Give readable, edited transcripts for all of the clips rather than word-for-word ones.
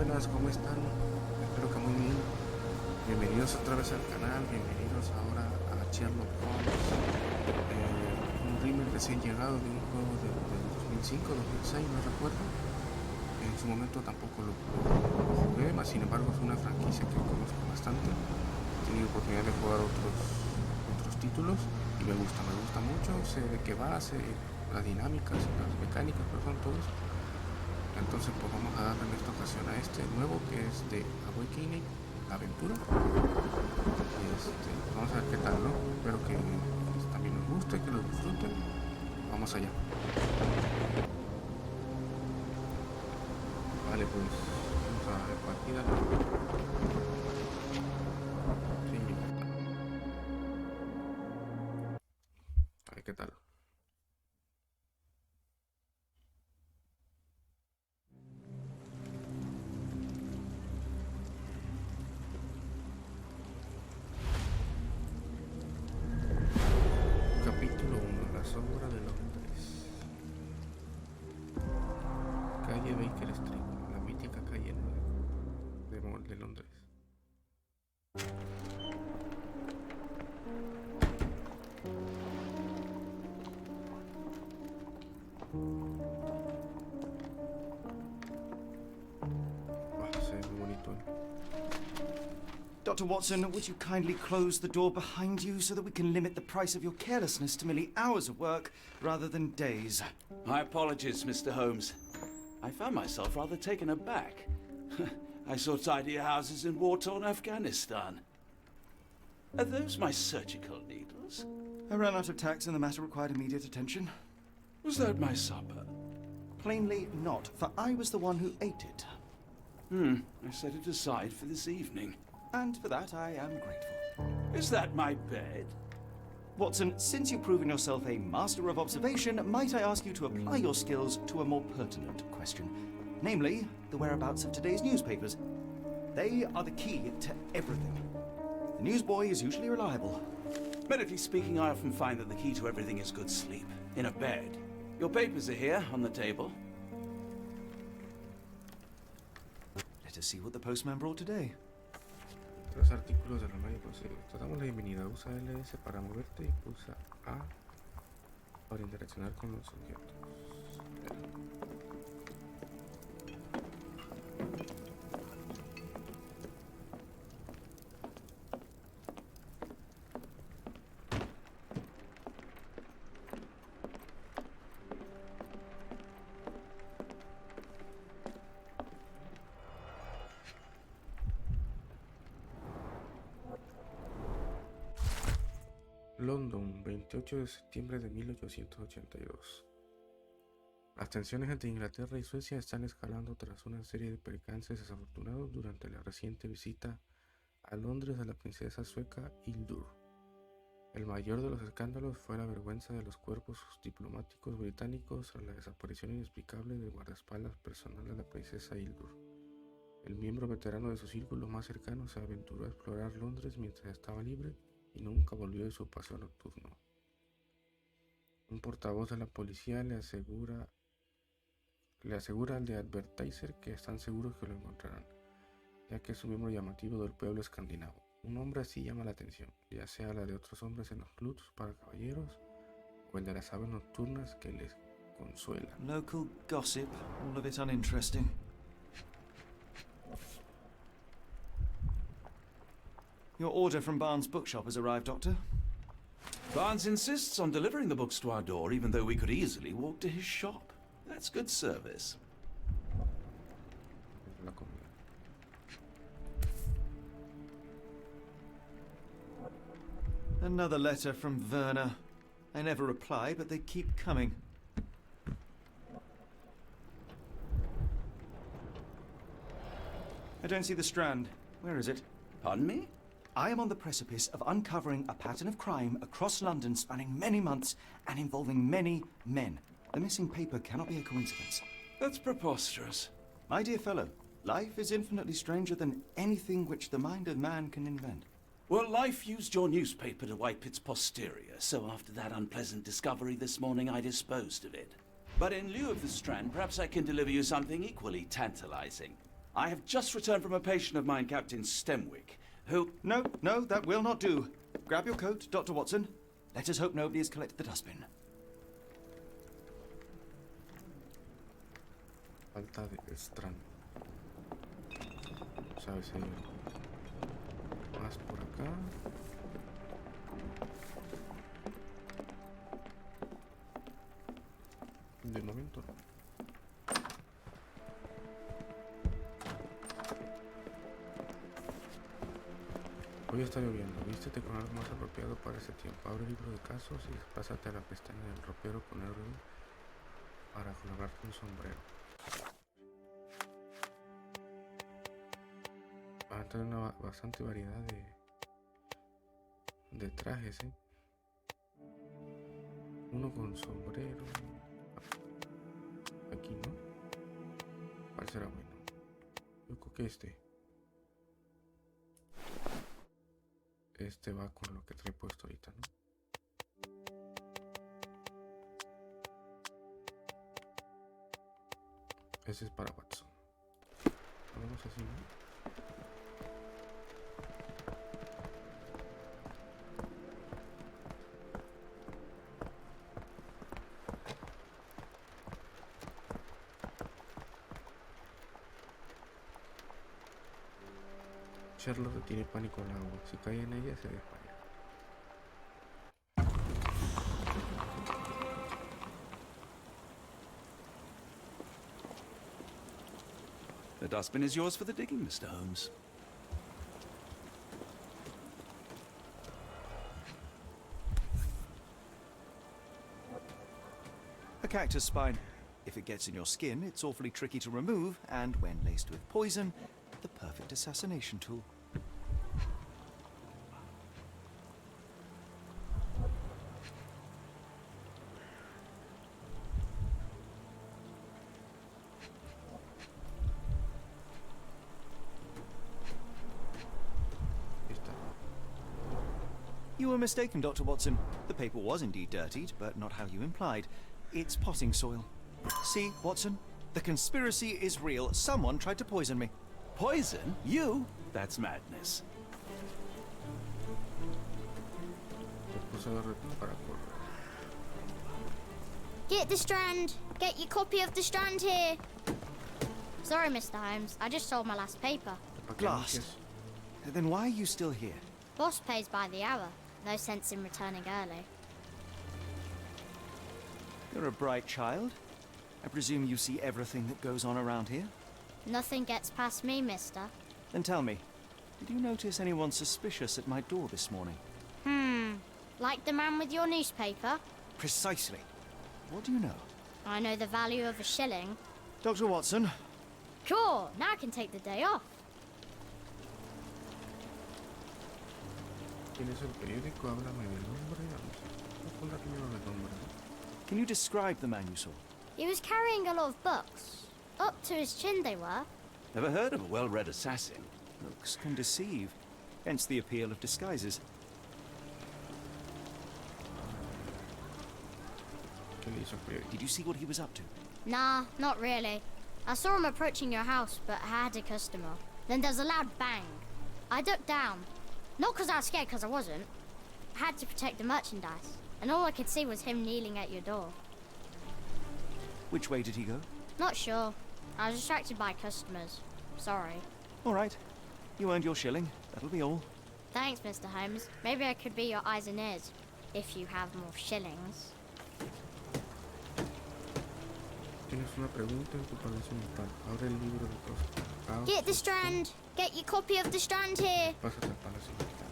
buenas, ¿cómo están? Espero que muy bien. Bienvenidos otra vez al canal, bienvenidos ahora a Sherlock Holmes, un remake recién llegado de un juego del 2005, 2006, no recuerdo. En su momento tampoco lo jugué, mas sin embargo es una franquicia que conozco bastante. He tenido oportunidad de jugar otros títulos y me gusta mucho, sé de qué va, sé las dinámicas, las mecánicas, pero son todos. Entonces pues vamos a darle en esta ocasión a este nuevo que es de Awakening, aventura. Vamos a ver qué tal, ¿no? Espero que también nos guste, que lo disfruten. Vamos allá. Vale, pues vamos a ver partida. Sí, a ver qué tal. Capítulo 1. La sombra de Londres. Calle Baker Street, la mítica calle 9 de Londres. Se ve muy bonito, Dr. Watson, would you kindly close the door behind you so that we can limit the price of your carelessness to merely hours of work rather than days? My apologies, Mr. Holmes. I found myself rather taken aback. I saw tidier houses in war-torn Afghanistan. Are those my surgical needles? I ran out of tacks and the matter required immediate attention. Was that my supper? Plainly not, for I was the one who ate it. I set it aside for this evening. And for that I am grateful. Is that my bed? Watson, since you've proven yourself a master of observation, might I ask you to apply your skills to a more pertinent question? Namely, the whereabouts of today's newspapers. They are the key to everything. The newsboy is usually reliable. Medically speaking, I often find that the key to everything is good sleep. In a bed. Your papers are here, on the table. Let us see what the postman brought today. Los artículos del armario conseguidos. Te damos la bienvenida. Usa LS para moverte y pulsa A para interaccionar con los objetos. London, 28 de septiembre de 1882. Las tensiones entre Inglaterra y Suecia están escalando tras una serie de percances desafortunados durante la reciente visita a Londres de la princesa sueca Hildur. El mayor de los escándalos fue la vergüenza de los cuerpos diplomáticos británicos tras la desaparición inexplicable del guardaespaldas personal de la princesa Hildur. El miembro veterano de su círculo más cercano se aventuró a explorar Londres mientras estaba libre y nunca volvió de su paseo nocturno. Un portavoz de la policía le asegura al de Advertiser que están seguros que lo encontrarán, ya que es un miembro llamativo del pueblo escandinavo. Un hombre así llama la atención, ya sea la de otros hombres en los clubs para caballeros o el de las aves nocturnas que les consuelan. Local gossip, all of it uninteresting. Your order from Barnes' bookshop has arrived, Doctor. Barnes insists on delivering the books to our door, even though we could easily walk to his shop. That's good service. La comida. Another letter from Werner. I never reply, but they keep coming. I don't see the Strand. Where is it? Pardon me? I am on the precipice of uncovering a pattern of crime across London spanning many months and involving many men. The missing paper cannot be a coincidence. That's preposterous. My dear fellow, life is infinitely stranger than anything which the mind of man can invent. Well, life used your newspaper to wipe its posterior, so after that unpleasant discovery this morning, I disposed of it. But in lieu of the Strand, perhaps I can deliver you something equally tantalizing. I have just returned from a patient of mine, Captain Stemwick, who... No, that will not do. Grab your coat, Dr. Watson. Let us hope nobody has collected the dustbin. Falta de Strand. ¿Sabes? Hay más por acá. De momento no. Hoy está lloviendo. Vístete con algo más apropiado para ese tiempo. Abre el libro de casos y pásate a la pestaña del ropero con el reloj para colocarte un sombrero. Va a tener una bastante variedad de trajes, ¿eh? Uno con sombrero. Aquí, ¿no? ¿Cuál será bueno? Yo creo que este va con lo que trae puesto ahorita, ¿no? Ese es para Watson. Vamos así, ¿no? Sherlock tiene pánico al agua. Si cae en ella, se desmaya. The dustbin is yours for the digging, Mr. Holmes. A cactus spine. If it gets in your skin, it's awfully tricky to remove, and when laced with poison, the perfect assassination tool. You were mistaken, Dr. Watson. The paper was indeed dirtied, but not how you implied. It's potting soil. See, Watson? The conspiracy is real. Someone tried to poison me. Poison? You? That's madness. Get the Strand! Get your copy of the Strand here! Sorry, Mr. Holmes. I just sold my last paper. Blast. Then why are you still here? Boss pays by the hour. No sense in returning early. You're a bright child. I presume you see everything that goes on around here? Nothing gets past me, mister. Then tell me, did you notice anyone suspicious at my door this morning? Like the man with your newspaper? Precisely. What do you know? I know the value of a shilling. Dr. Watson. Cool, now I can take the day off. ¿Quién es el periódico? Háblame del nombre. Vamos a poner primero el nombre. Can you describe the man you saw? He was carrying a lot of books. Up to his chin they were. Never heard of a well-read assassin. Looks can deceive. Hence the appeal of disguises. ¿Qué le hizo el periódico? Did you see what he was up to? Nah, not really. I saw him approaching your house, but I had a customer. Then there's a loud bang. I ducked down. Not because I was scared, because I wasn't. I had to protect the merchandise. And all I could see was him kneeling at your door. Which way did he go? Not sure. I was distracted by customers. Sorry. All right. You earned your shilling. That'll be all. Thanks, Mr. Holmes. Maybe I could be your eyes and ears, if you have more shillings. Tienes una pregunta en tu palacio mental. Abre el libro de cosas. Get the Strand! Get your copy of the Strand here! Pásate al palacio mental.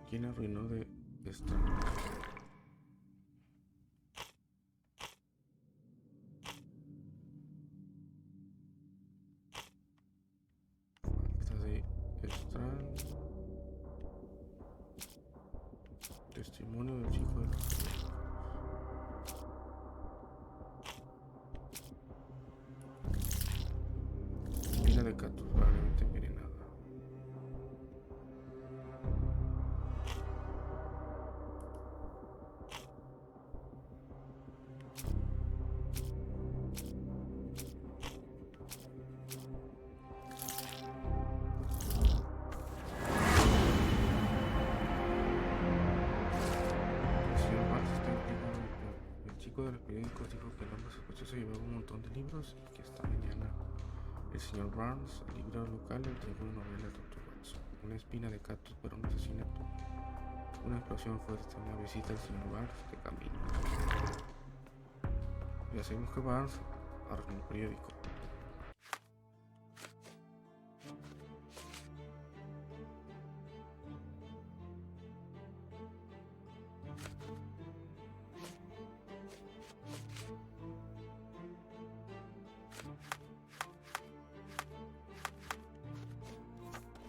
¿Quién arruinó de esta? Falta de Strand. Testimonio del chico de los... Espina de cactus probablemente envenenada. periódico de los periódicos dijo que el hombre sospechoso llevaba un montón de libros y que esta mañana el señor Barnes, el librero local, le entregó una novela de Dr. Watson, una espina de cactus para un asesinato, una explosión fuerte, una visita al señor Barnes de camino. Ya sabemos que Barnes arruinó el periódico.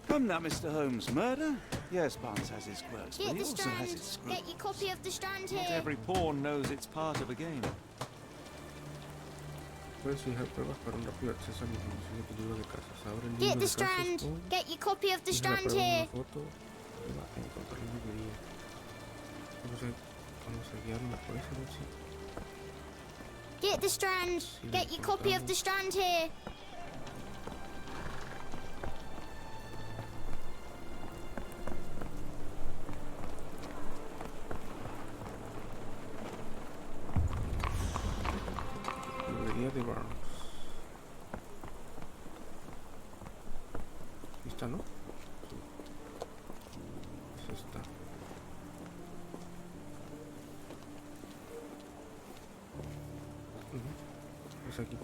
Come now, Mr. Holmes. Murder? Yes, Barnes has his quirks, but Get he the also has Strand. his scruples. Get your copy of the Strand Not here. every pawn knows it's part of a game. Puedes fijar pruebas para un rápido acceso a la información de tu libro de casos. Abre el libro Get de the Strand. casos o Get your copy of the fija la Strand prueba en here. una foto y va a encontrar la librería. Vamos a guiarnos por eso, ¿sí? Get the Strand. Get your copy of the Strand here. Librería de Barnes. ¿Esta no? Sí. Es esta. Es aquí.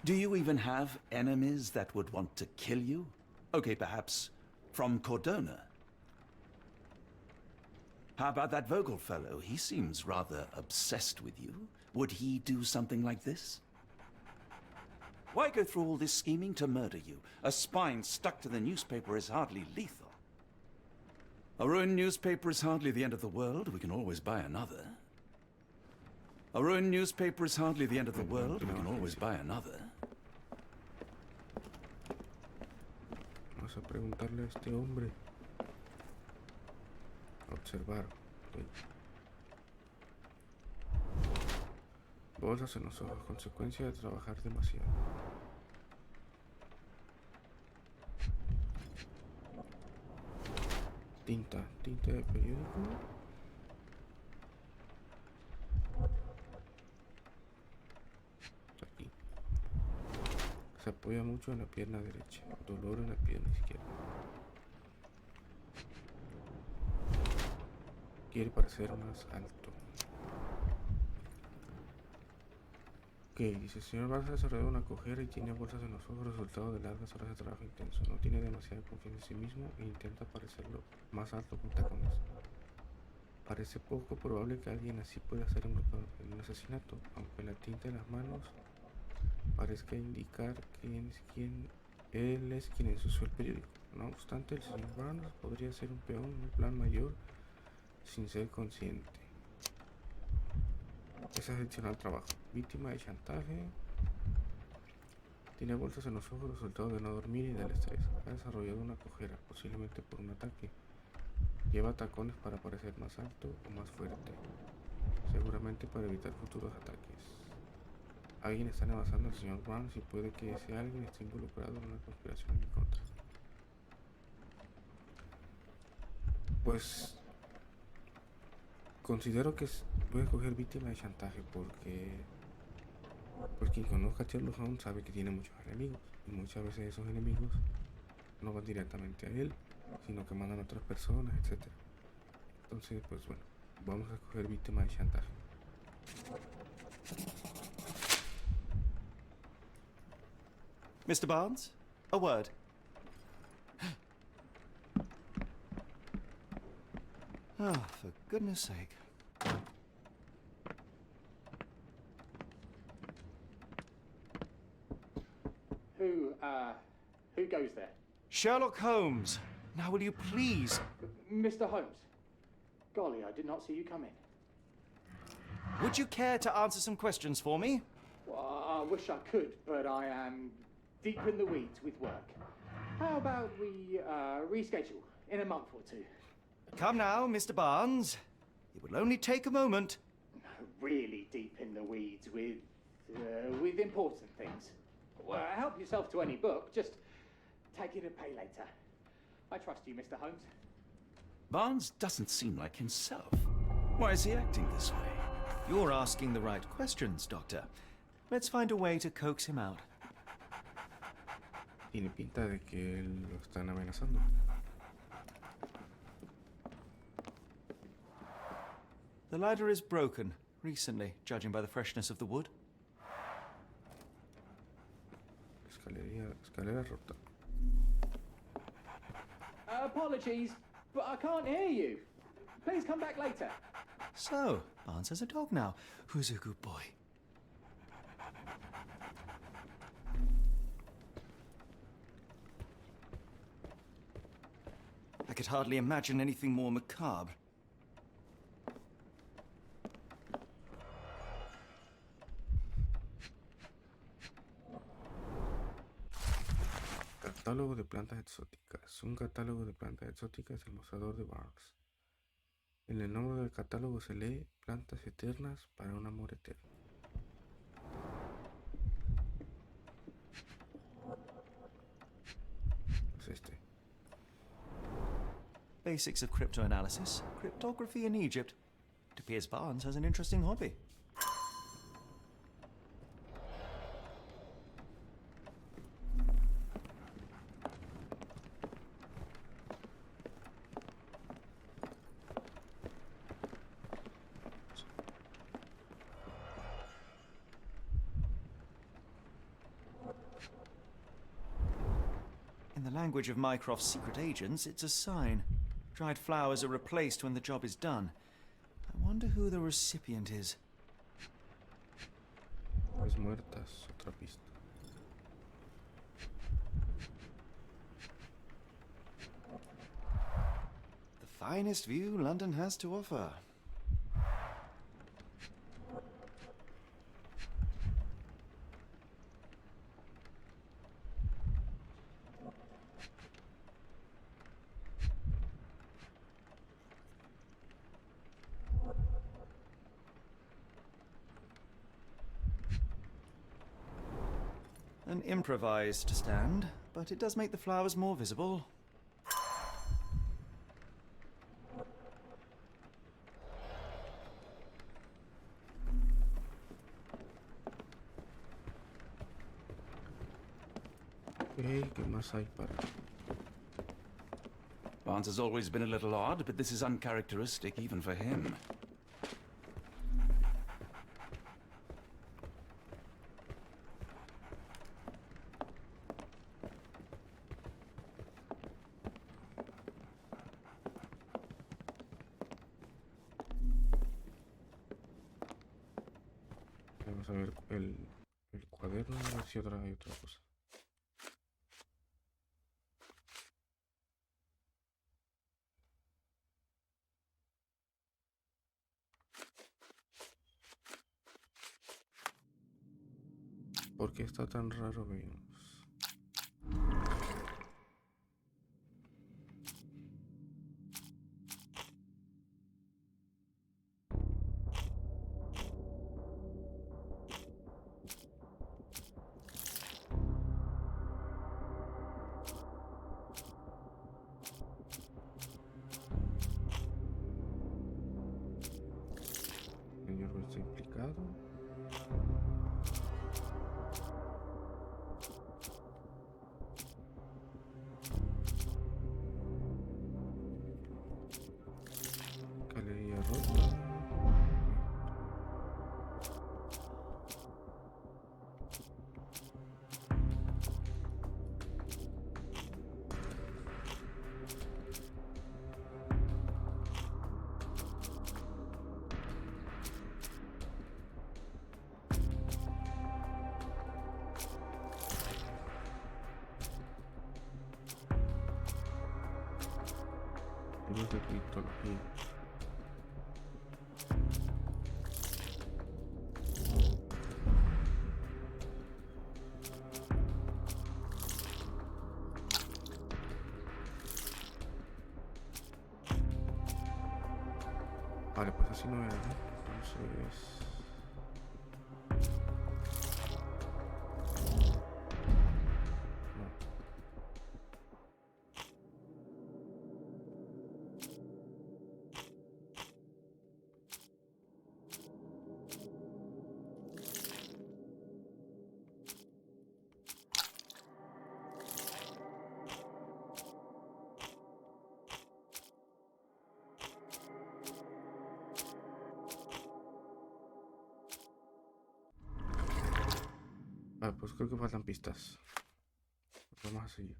Do you even have enemies that would want to kill you? Okay, perhaps from Cordona. How about that Vogel fellow? He seems rather obsessed with you. Would he do something like this? Why go through all this scheming to murder you? A spine stuck to the newspaper is hardly lethal. A ruined newspaper is hardly the end of the world. We can always buy another. A ruined newspaper is hardly the end of the world. We can always buy another. Vamos a preguntarle a este hombre. Observar. Ok. Bolsas en los ojos, consecuencia de trabajar demasiado. Tinta de periódico. Aquí. Se apoya mucho en la pierna derecha, dolor en la pierna izquierda. Quiere parecer más alto. Ok, dice, el señor Barnes ha desarrollado una cojera y tiene bolsas en los ojos, resultado de largas horas de trabajo intenso. No tiene demasiada confianza en sí mismo e intenta parecerlo más alto con tacones. Parece poco probable que alguien así pueda hacer un asesinato, aunque la tinta en las manos parezca indicar que él es quien ensució el periódico. No obstante, el señor Barnes podría ser un peón en un plan mayor sin ser consciente. Es excepcional trabajo. Víctima de chantaje. Tiene bolsas en los ojos, resultado de no dormir y del estrés. Ha desarrollado una cojera, posiblemente por un ataque. Lleva tacones para parecer más alto o más fuerte, seguramente para evitar futuros ataques. Alguien está amenazando al señor Barnes y puede que ese alguien esté involucrado en una conspiración en mi contra. Pues considero que voy a escoger víctima de chantaje porque pues quien conozca a Sherlock Holmes sabe que tiene muchos enemigos y muchas veces esos enemigos no van directamente a él, sino que mandan a otras personas, etc. Entonces, pues bueno, vamos a escoger víctima de chantaje. Mr. Barnes, a word. Ah, for goodness sake. Who goes there? Sherlock Holmes. Now will you please... Mr. Holmes. Golly, I did not see you come in. Would you care to answer some questions for me? Well, I wish I could, but I am deep in the weeds with work. How about we reschedule in a month or two? Come now, Mr. Barnes. It will only take a moment. Really deep in the weeds with important things. Well, help yourself to any book, just take it and pay later. I trust you, Mr. Holmes. Barnes doesn't seem like himself. Why is he acting this way? You're asking the right questions, Doctor. Let's find a way to coax him out. Tiene pinta de que lo están amenazando. The ladder is broken recently, judging by the freshness of the wood. Escalera rota. Apologies, but I can't hear you. Please come back later. So, Barnes has a dog now. Who's a good boy? I could hardly imagine anything more macabre. Catálogo de plantas exóticas. Un catálogo de plantas exóticas del mostrador de Barnes. En el nombre del catálogo se lee plantas eternas para un amor eterno. Es este. Basics of cryptoanalysis, cryptography in Egypt. It appears Barnes has an interesting hobby. In the language of Mycroft's secret agents, it's a sign. Dried flowers are replaced when the job is done. I wonder who the recipient is. Las muertas, otra pista. The finest view London has to offer. An improvised stand, but it does make the flowers more visible. Ok, ¿qué más hay para...? Barnes has always been a little odd, but this is uncharacteristic even for him. Vamos a ver el cuaderno, a ver si hay otra cosa. ¿Por qué está tan raro? Veamos. Señor está implicado. Galería rota. Libros de criptología. Vale, pues así no era, ¿no? Entonces... No. Vale, pues creo que faltan pistas. Vamos a seguir.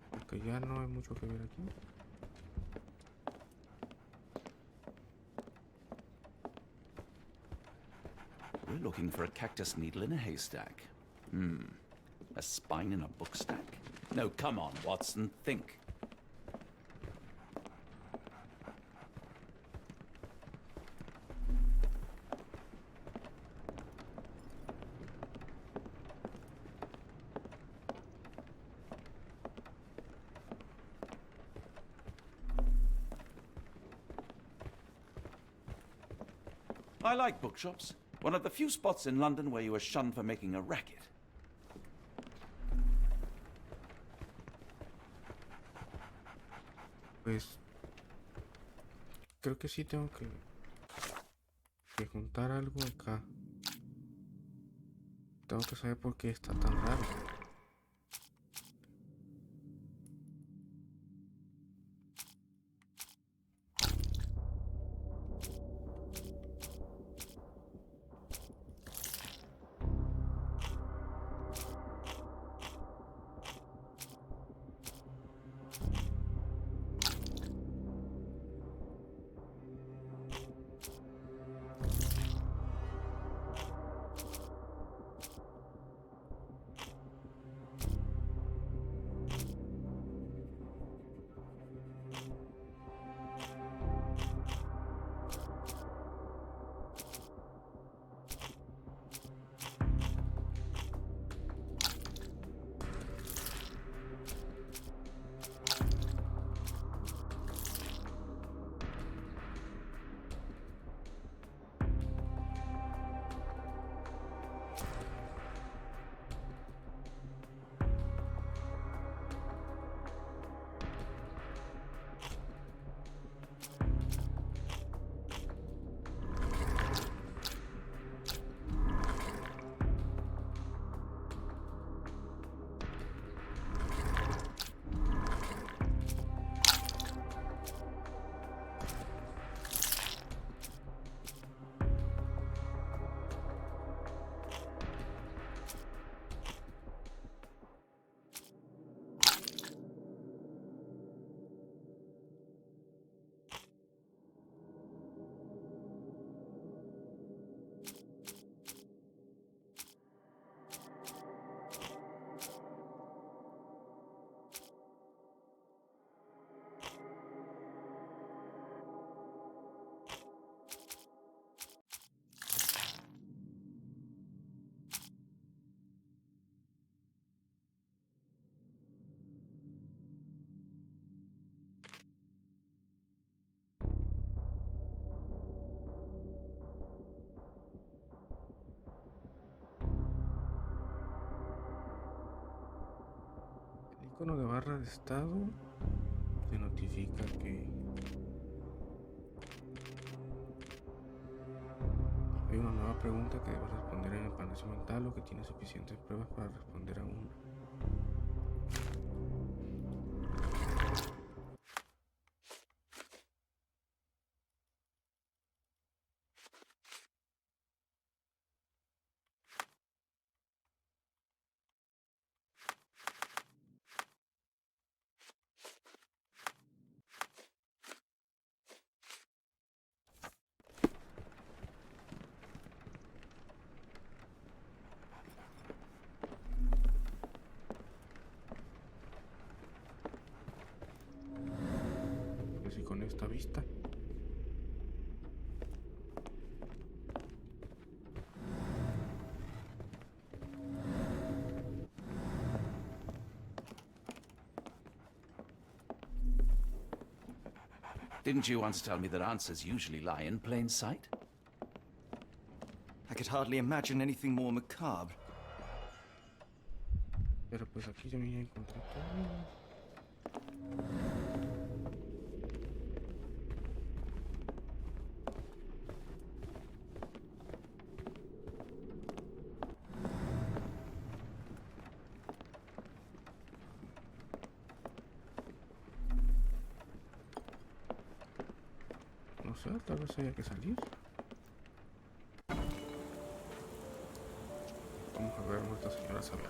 Porque ya no hay mucho que ver aquí. We're looking for a cactus needle in a haystack. A spine in a book stack? No, come on, Watson, think. I like bookshops. One of the few spots in London where you are shunned for making a racket. Pues creo que sí tengo que juntar algo acá. Tengo que saber por qué está tan raro. Icono de barra de estado te notifica que hay una nueva pregunta que debes responder en el panel mental o que tiene suficientes pruebas para responder a una. Y con esta vista Didn't you once tell me that answers usually lie in plain sight? I could hardly imagine anything more macabre. pero pues aquí yo me encontré todo. ciudad, tal vez haya que salir. Vamos a ver a nuestra señora Samuel.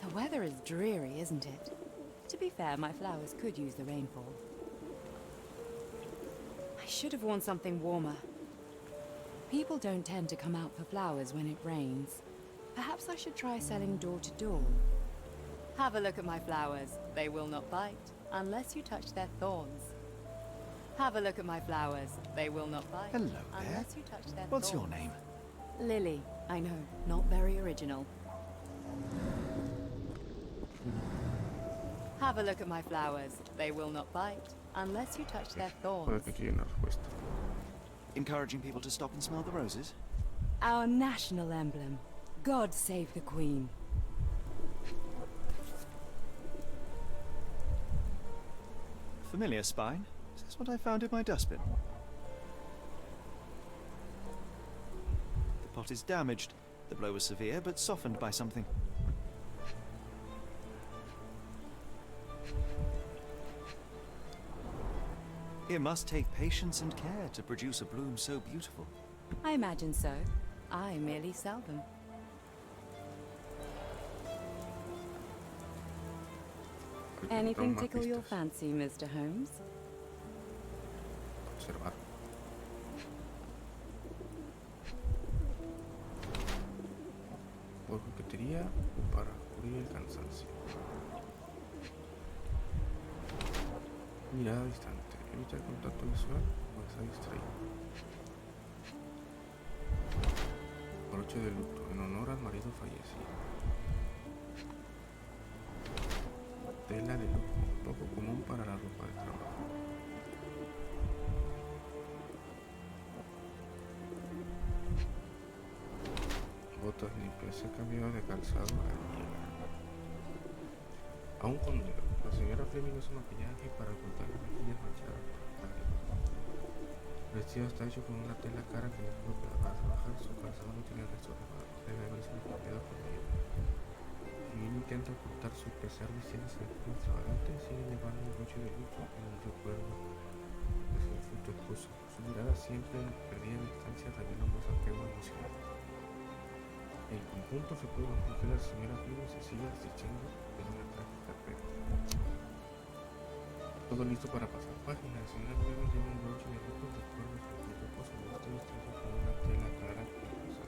The weather is dreary, isn't it? To be fair, my flowers could use the rainfall. I should have worn something warmer. People don't tend to come out for flowers when it rains. Perhaps I should try selling door to door. Have a look at my flowers. They will not bite unless you touch their thorns. Have a look at my flowers. They will not bite Hello there. unless you touch their What's your thorns. name? Lily. I know, not very original. Have a look at my flowers. They will not bite unless you touch their Puede thorns. que aquí hay una respuesta. Encouraging people to stop and smell the roses? Our national emblem. God save the Queen. Familiar spine? Is this what I found in my dustbin? The pot is damaged. The blow was severe, but softened by something. It must take patience and care to produce a bloom so beautiful. I imagine so. I merely sell them. Anything Toma tickle your pistas. fancy, Mr. Holmes? Observar. Por coquetería o para cubrir el cansancio. Mirada distante. Evita el contacto visual o está distraído. Broche de luto en honor al marido fallecido. Tela de lujo, poco común para la ropa de trabajo. Botas limpias, se cambió de calzado a nieve. Aún con negro, la señora Fleming usa maquillaje para ocultar las mejillas manchadas por la lágrima. El vestido está hecho con una tela cara que no es propia para trabajar, su calzado no tiene restos de barro, debe haberse cambiado por medio. Si bien intenta ocultar su pesar vistiéndose de forma extravagante, sigue llevando un broche de luto en un recuerdo de su difunto esposo. Su mirada siempre perdida en distancia revela un desapego emocional. En conjunto se puede concluir que la señora Fleming se sigue asistiendo de una trágica pena. Todo listo para pasar página. La señora Fleming lleva un broche de luto en recuerdo de su difunto esposo. El resto está hecho con una tela clara que no pasa.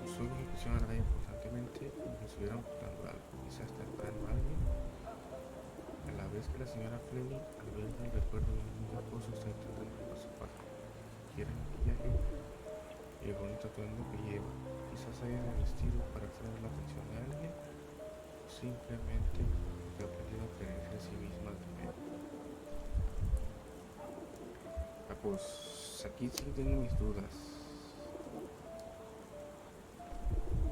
Sus ojos empiezan a rayar constantemente como si estuvieran ocultando algo, quizás está esperando a alguien. A la vez que la señora Fleming, al ver el recuerdo de un niño esposo, está intentando pasar página. Quiere maquillaje y el bonito atuendo que lleva. Quizás haya vestido para atraer la atención de alguien o simplemente que ha aprendido a creerse a sí misma primero. Pues aquí sí tengo mis dudas.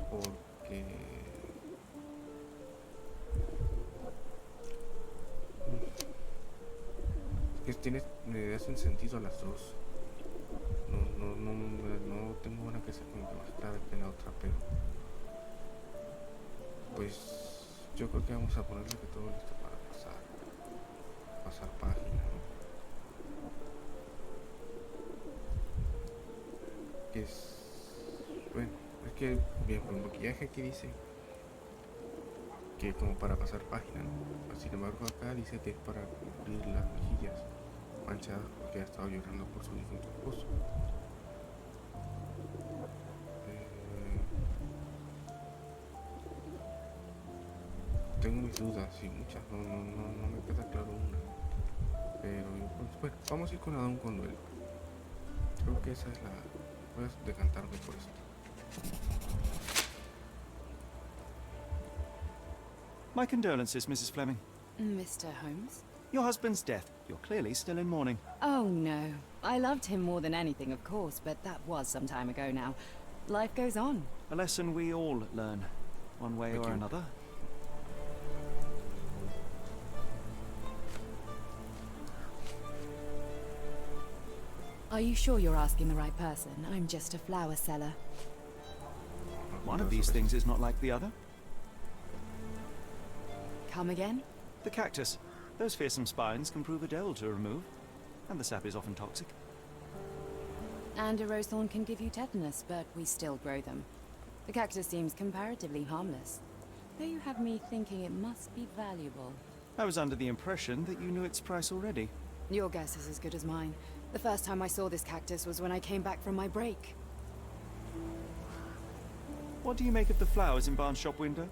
Porque me hacen sentido a las dos. No tengo una que sea como que más clara que la otra, pero pues yo creo que vamos a ponerle que todo listo para pasar página, ¿no? Que es bueno, es que bien, por el maquillaje aquí dice que como para pasar página, ¿no? Sin embargo acá dice que es para cubrir las mejillas manchadas porque ha estado llorando por su difunto esposo. Tengo mis dudas y muchas, no me queda claro una, pero pues, bueno, vamos a ir con Adán con duelo. Creo que esa es la, voy a decantarme por esto. My condolences, Mrs. Fleming. Mr. Holmes? Your husband's death. You're clearly still in mourning. Oh, no. I loved him more than anything, of course, but that was some time ago now. Life goes on. A lesson we all learn, one way Thank or you. another. Are you sure you're asking the right person? I'm just a flower seller. One of these things is not like the other. Come again? The cactus. Those fearsome spines can prove a dell to remove, and the sap is often toxic. And a rose thorn can give you tetanus, but we still grow them. The cactus seems comparatively harmless, though you have me thinking it must be valuable. I was under the impression that you knew its price already. Your guess is as good as mine. The first time I saw this cactus was when I came back from my break. What do you make of the flowers in Barnes' shop window?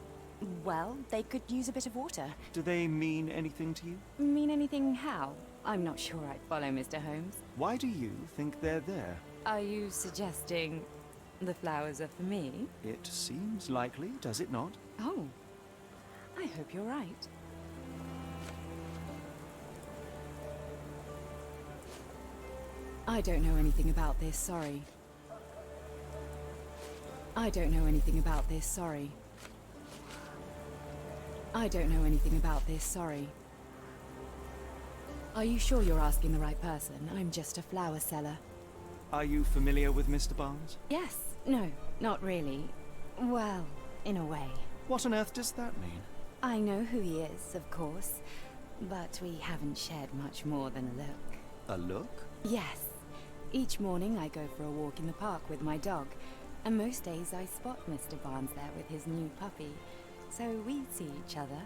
Well, they could use a bit of water. Do they mean anything to you? Mean anything how? I'm not sure I'd follow Mr. Holmes. Why do you think they're there? Are you suggesting the flowers are for me? It seems likely, does it not? Oh, I hope you're right. I don't know anything about this, sorry. I don't know anything about this, sorry. I don't know anything about this, sorry. Are you sure you're asking the right person? I'm just a flower seller. Are you familiar with Mr. Barnes? Yes. No, not really. Well, in a way. What on earth does that mean? I know who he is, of course, but we haven't shared much more than a look. A look? Yes. Each morning I go for a walk in the park with my dog, and most days I spot Mr. Barnes there with his new puppy, so we see each other.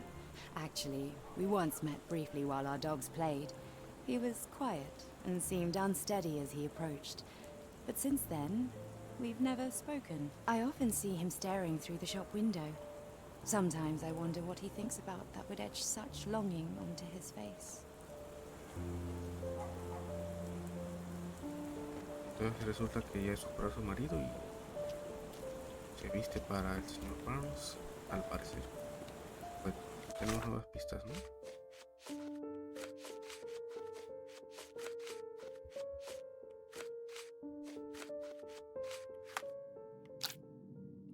Actually, we once met briefly while our dogs played. He was quiet and seemed unsteady as he approached, but since then, we've never spoken. I often see him staring through the shop window. Sometimes I wonder what he thinks about that would etch such longing onto his face. Entonces resulta que ella superó a su marido y se viste para el señor Barnes, al parecer. Bueno, tenemos nuevas pistas, ¿no?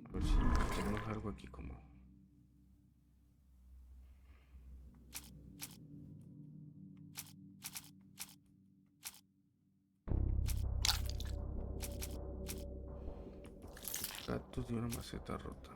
A ver si tenemos algo aquí como... Datos de una maceta rota.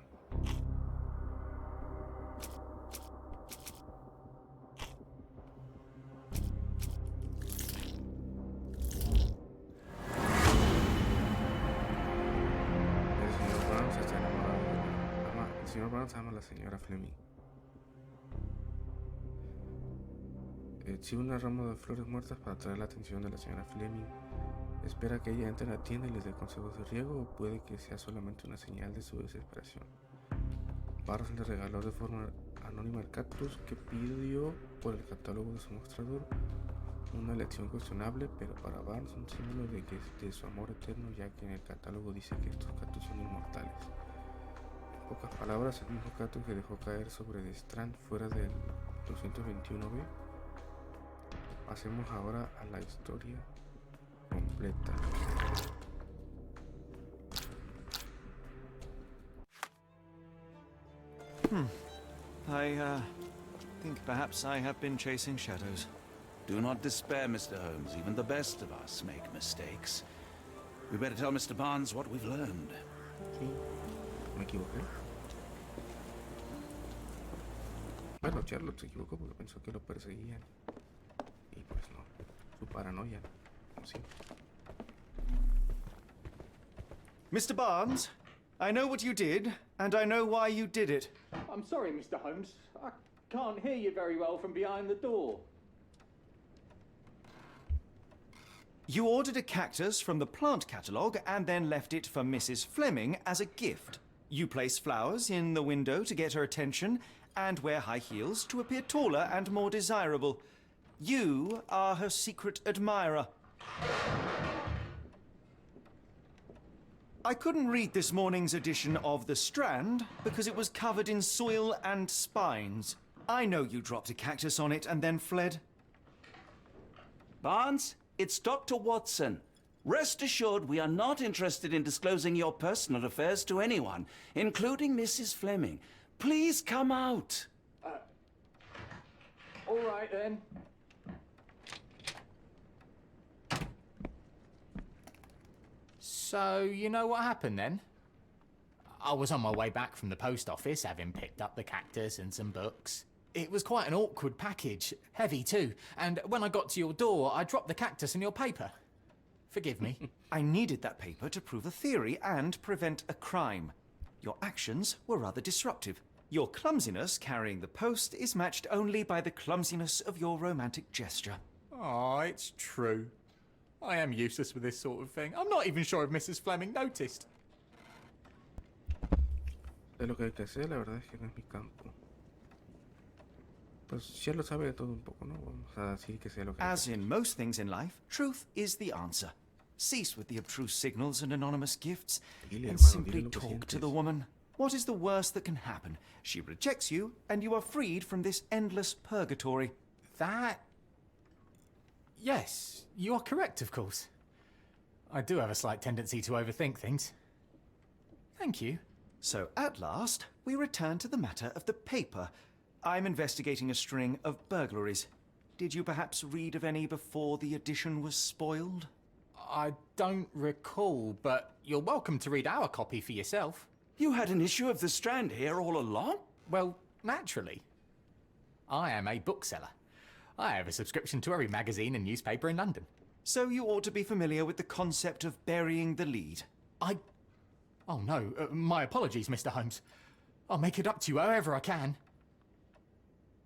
El señor Barnes ama a la señora Fleming. Exhibe una rama de flores muertas para atraer la atención de la señora Fleming. Espera que ella entre en la tienda y les dé consejos de riego, o puede que sea solamente una señal de su desesperación. Barnes le regaló de forma anónima el cactus que pidió por el catálogo de su mostrador. Una elección cuestionable, pero para Barnes un símbolo de su amor eterno, ya que en el catálogo dice que estos cactus son inmortales. En pocas palabras, el mismo cactus que dejó caer sobre The Strand fuera del 221B. Pasemos ahora a la historia completa. I think perhaps I have been chasing shadows. Do not despair, Mr. Holmes. Even the best of us make mistakes. We better tell Mr. Barnes what we've learned. Sí, me equivoqué. Bueno, Sherlock se equivocó porque pensó que lo perseguían. Y pues no, su paranoia, como siempre. Mr. Barnes, I know what you did, and I know why you did it. I'm sorry, Mr. Holmes. I can't hear you very well from behind the door. You ordered a cactus from the plant catalogue and then left it for Mrs. Fleming as a gift. You place flowers in the window to get her attention and wear high heels to appear taller and more desirable. You are her secret admirer. I couldn't read this morning's edition of The Strand because it was covered in soil and spines. I know you dropped a cactus on it and then fled. Barnes, it's Dr. Watson. Rest assured we are not interested in disclosing your personal affairs to anyone, including Mrs. Fleming. Please come out. All right, then. So, you know what happened then? I was on my way back from the post office, having picked up the cactus and some books. It was quite an awkward package, heavy too, and when I got to your door, I dropped the cactus and your paper. Forgive me. I needed that paper to prove a theory and prevent a crime. Your actions were rather disruptive. Your clumsiness carrying the post is matched only by the clumsiness of your romantic gesture. Oh, it's true. I am useless with this sort of thing. I'm not even sure if Mrs. Fleming noticed. De lo que sé, la verdad es que no es mi campo. Pues ya lo sabe de todo un poco, ¿no? Vamos a decir que sé lo que As in most things in life, truth is the answer. Cease with the abstruse signals and anonymous gifts, Dile, and hermano, simply dile lo que talk to sientes. the woman. What is the worst that can happen? She rejects you, and you are freed from this endless purgatory. That... Yes, you are correct, of course. I do have a slight tendency to overthink things. Thank you. So at last, we return to the matter of the paper. I'm investigating a string of burglaries. Did you perhaps read of any before the edition was spoiled? I don't recall, but you're welcome to read our copy for yourself. You had an issue of The Strand here all along? Well, naturally. I am a bookseller. I have a subscription to every magazine and newspaper in London. So you ought to be familiar with the concept of burying the lead. Oh no, my apologies, Mr. Holmes. I'll make it up to you however I can.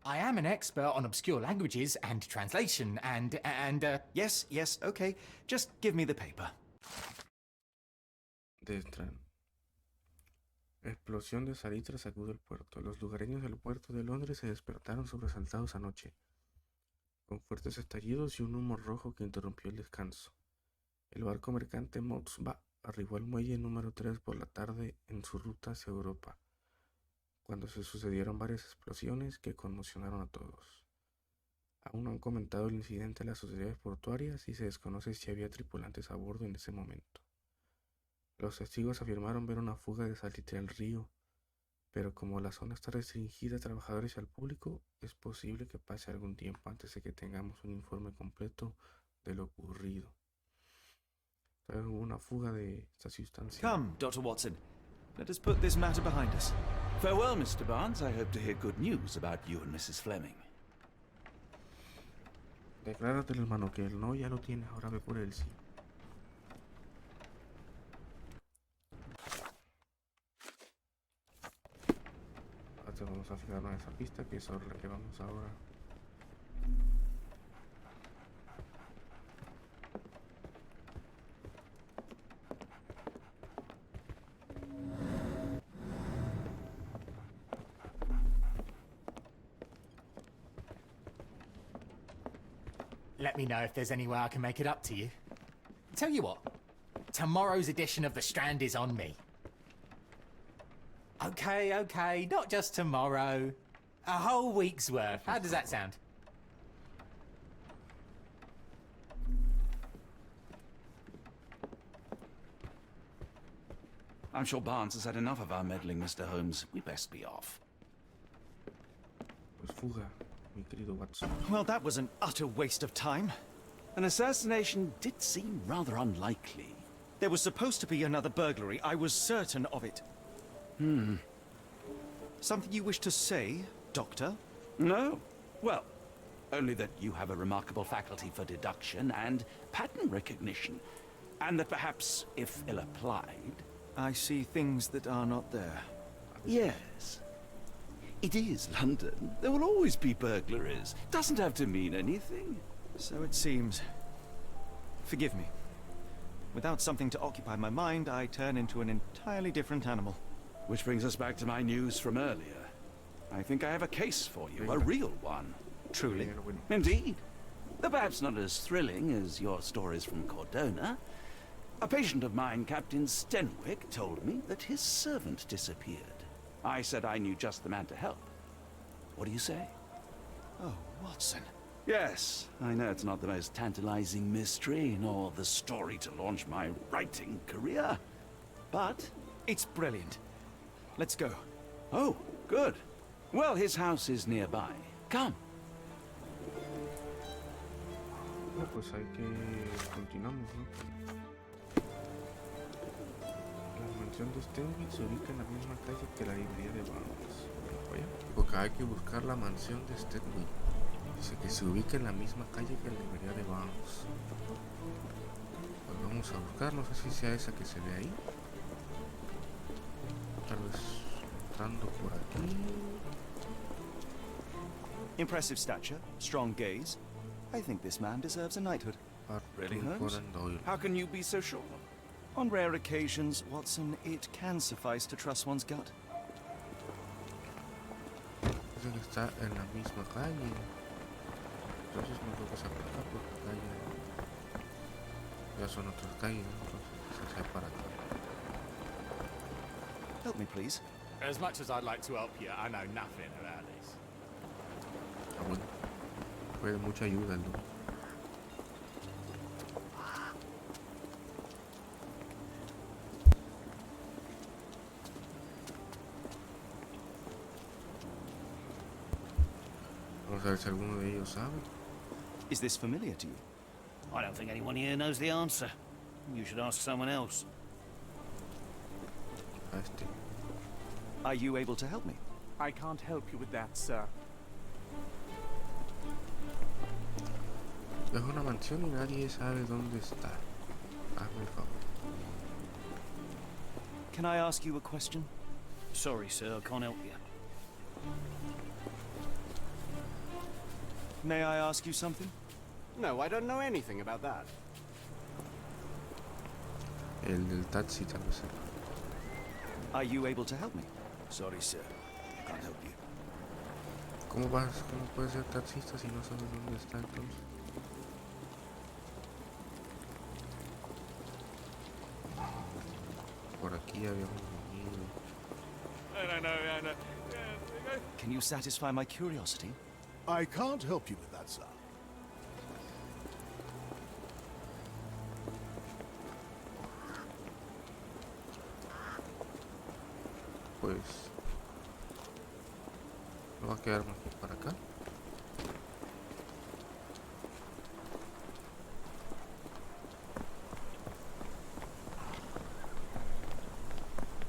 I am an expert on obscure languages and translation and Yes, okay. Just give me the paper. Desde. Explosión de salitre sacude el puerto. Los lugareños del puerto de Londres se despertaron sobresaltados anoche, con fuertes estallidos y un humo rojo que interrumpió el descanso. El barco mercante Motsba arribó al muelle número 3 por la tarde en su ruta hacia Europa, cuando se sucedieron varias explosiones que conmocionaron a todos. Aún no han comentado el incidente a las autoridades portuarias y se desconoce si había tripulantes a bordo en ese momento. Los testigos afirmaron ver una fuga de salitre al río, pero como la zona está restringida a trabajadores y al público, es posible que pase algún tiempo antes de que tengamos un informe completo de lo ocurrido. Entonces, hubo una fuga de esta sustancia. Come, Dr. Watson. Let us put this matter behind us. Farewell, Mr. Barnes. I hope to hear good news about you and Mrs. Fleming. Declárate, hermano, que el no ya lo tienes, ahora ve por el sí. Ahora vamos a fijarnos en esa pista, que es sobre la que vamos ahora. let me know if there's any way I can make it up to you. Tell you what, tomorrow's edition of The Strand is on me. Okay, not just tomorrow. A whole week's worth. How does that sound? I'm sure Barnes has had enough of our meddling, Mr. Holmes. We best be off. Pues fuga, mi querido Watson. Well, that was an utter waste of time. An assassination did seem rather unlikely. There was supposed to be another burglary. I was certain of it. Something you wish to say, Doctor? No. Well, only that you have a remarkable faculty for deduction and pattern recognition. And that perhaps, if ill-applied... I see things that are not there. Yes. It is London. There will always be burglaries. Doesn't have to mean anything. So it seems. Forgive me. Without something to occupy my mind, I turn into an entirely different animal. Which brings us back to my news from earlier. I think I have a case for you, a real one. Truly. Indeed. Though perhaps not as thrilling as your stories from Cordona. A patient of mine, Captain Stenwick, told me that his servant disappeared. I said I knew just the man to help. What do you say? Oh, Watson. Yes, I know it's not the most tantalizing mystery, nor the story to launch my writing career. But... it's brilliant. Let's go. Oh, good. Well, his house is nearby. Come. No, pues hay que continuamos, ¿no? La mansión de Stenwick se ubica en la misma calle que la librería de Barnes. Oye, porque hay que buscar la mansión de Stedwick. Dice que se ubica en la misma calle que la librería de Barnes. Pues vamos a buscar, no sé si sea esa que se ve ahí. Tal vez entrando por aquí. Impressive stature, strong gaze. I think this man deserves a knighthood. Really, Arthur Holmes? Conan Doyle. How can you be so sure? On rare occasions, Watson, it can suffice to trust one's gut. Dice que está en la misma calle. Entonces no creo que sea por acá, porque acá ya son otras calles, ¿no? Entonces quizás sea para acá. Help me, please. As much as I'd like to help you, I know nothing about this. Ah, bueno. Fue de mucha ayuda, ¿no? Vamos a ver si alguno de ellos sabe. Is this familiar to you? I don't think anyone here knows the answer. You should ask someone else. A este. Are you able to help me? I can't help you with that, sir. Es una mansión y nadie sabe dónde está. Hazme el favor. Can I ask you a question? Sorry, sir, I can't help you. May I ask you something? No, I don't know anything about that. El del taxi tal vez sepa. Are you able to help me? Sorry, sir, I can't help you. ¿Cómo puedes ser taxista si no sabes dónde está entonces? Por aquí habíamos venido. Can you satisfy my curiosity? I can't help you with that, sir. Pues no va a quedar más que para acá.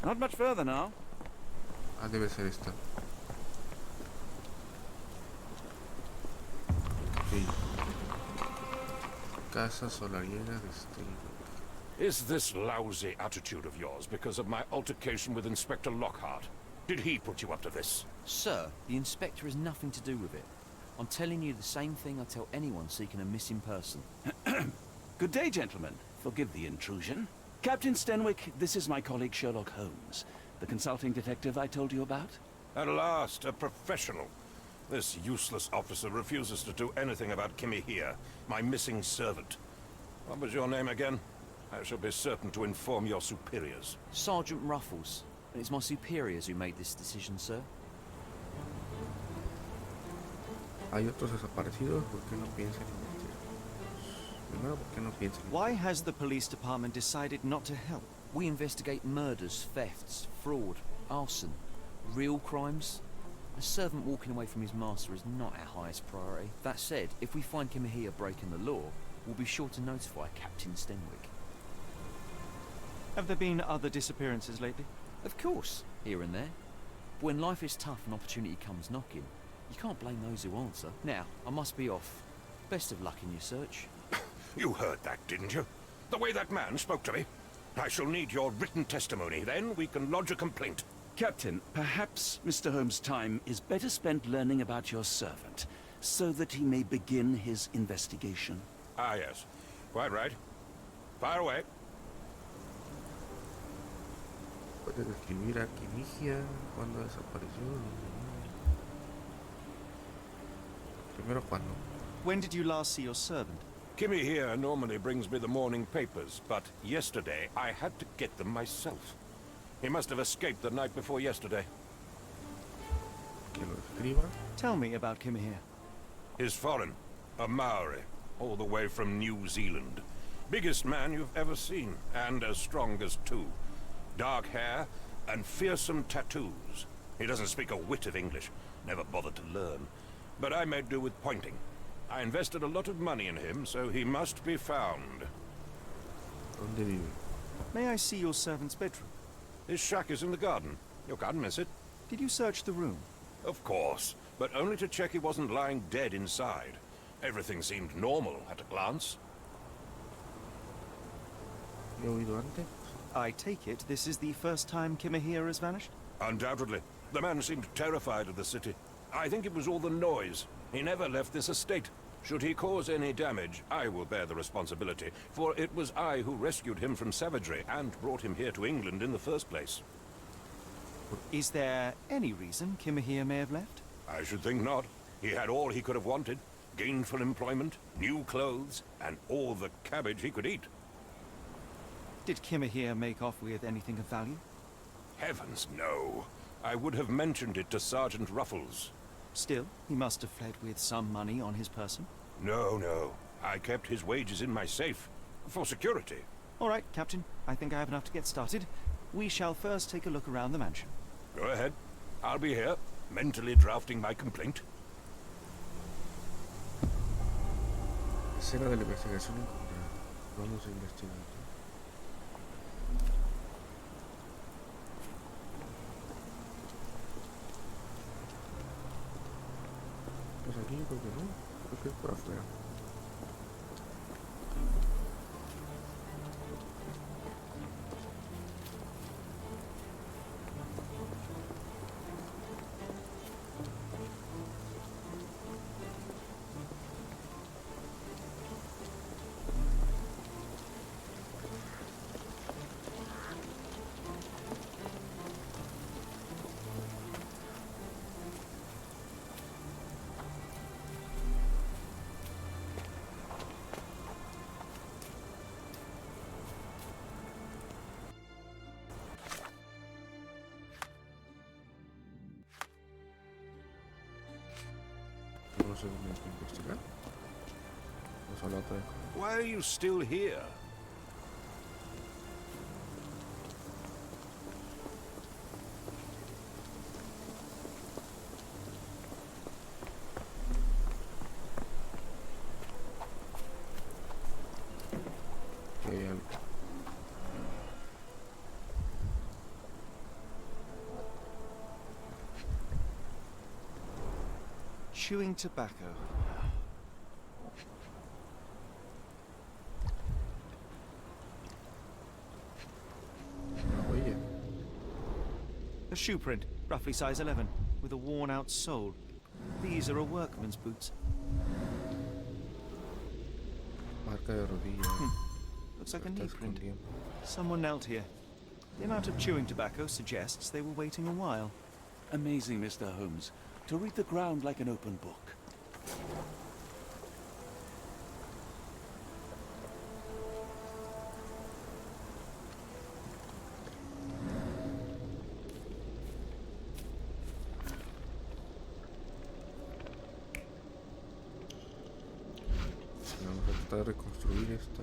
Not much further now. Ah, debe ser esta. Sí. Casa solariega de Steinbeck. Is this lousy attitude of yours because of my altercation with Inspector Lockhart? Did he put you up to this? Sir, the inspector has nothing to do with it. I'm telling you the same thing I tell anyone seeking a missing person. Good day, gentlemen. Forgive the intrusion. Captain Stenwick, this is my colleague Sherlock Holmes, the consulting detective I told you about. At last, a professional. This useless officer refuses to do anything about Kimmy here, my missing servant. What was your name again? I shall be certain to inform your superiors. Sergeant Ruffles. And it's my superiors who made this decision, sir. Hay otros desaparecidos, ¿por qué no piensan investigar? Primero, ¿por qué no piensan? Why has the police department decided not to help? We investigate murders, thefts, fraud, arson, real crimes. A servant walking away from his master is not our highest priority. That said, if we find Kimahia breaking the law, we'll be sure to notify Captain Stenwick. Have there been other disappearances lately? Of course, here and there. But when life is tough and opportunity comes knocking, you can't blame those who answer. Now, I must be off. Best of luck in your search. You heard that, didn't you? The way that man spoke to me. I shall need your written testimony, then we can lodge a complaint. Captain, perhaps Mr. Holmes' time is better spent learning about your servant, so that he may begin his investigation. Ah, yes. Quite right. Fire away. Puedes describir a Kimihia cuando desapareció. Primero, ¿cuándo? When did you last see your servant? Kimmy here normally brings me the morning papers, but yesterday I had to get them myself. He must have escaped the night before yesterday. Que lo escriba. Tell me about Kimahia. He's foreign, a Maori, all the way from New Zealand. Biggest man you've ever seen, and as strong as two. Dark hair and fearsome tattoos. He doesn't speak a whit of English, never bothered to learn. But I made do with pointing. I invested a lot of money in him, so he must be found. ¿Dónde vive? May I see your servant's bedroom? His shack is in the garden. You can't miss it. Did you search the room? Of course, but only to check he wasn't lying dead inside. Everything seemed normal at a glance. ¿He oído antes? I take it this is the first time Kimahir has vanished? Undoubtedly. The man seemed terrified of the city. I think it was all the noise. He never left this estate. Should he cause any damage, I will bear the responsibility, for it was I who rescued him from savagery and brought him here to England in the first place. Is there any reason Kimahir may have left? I should think not. He had all he could have wanted. Gainful employment, new clothes, and all the cabbage he could eat. Did Kimahir make off with anything of value? Heavens, no. I would have mentioned it to Sergeant Ruffles. Still, he must have fled with some money on his person. No. I kept his wages in my safe. For security. All right, Captain. I think I have enough to get started. We shall first take a look around the mansion. Go ahead. I'll be here, mentally drafting my complaint. Escena de la investigación encontrada. Vamos a investigar. Pues aquí yo creo que no. Creo que es por afuera. No sé dónde hay que investigar. Vamos a la otra vez. Why are you still here? Aquí hay algo. Chewing tobacco. Una huella. A shoe print, roughly size 11, with a worn-out sole. These are a workman's boots. Marca de rodilla. Looks like a Está knee print. escondiendo. Someone knelt here. The amount of chewing tobacco suggests they were waiting a while. Amazing, Mr. Holmes. To read the ground like an open book. Vamos a tratar de reconstruir esta.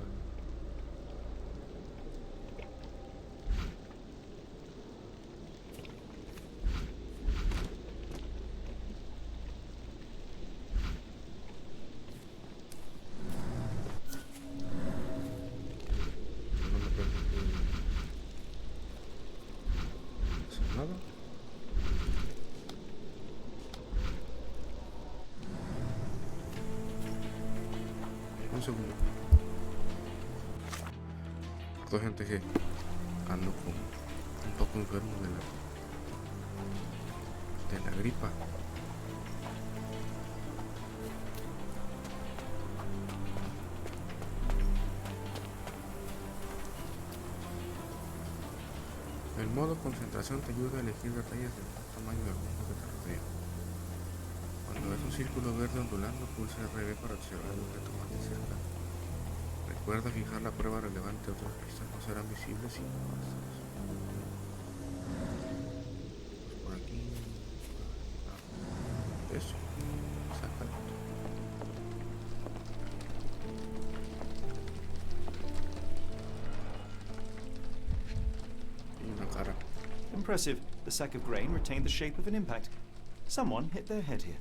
No me permite hacer nada. Un segundo. Toda gente que ando un poco enfermo de la gripa. El modo concentración te ayuda a elegir detalles del tamaño del mundo que te rodea. Cuando ves un círculo verde ondulando, pulsa RB para observar el objeto más de cerca. Recuerda fijar la prueba relevante, otras pistas no serán visibles si no avanzas. Pues por aquí. Eso. Sácalo. Y una cara. Impressive. The sack of grain retained the shape of an impact. Someone hit their head here.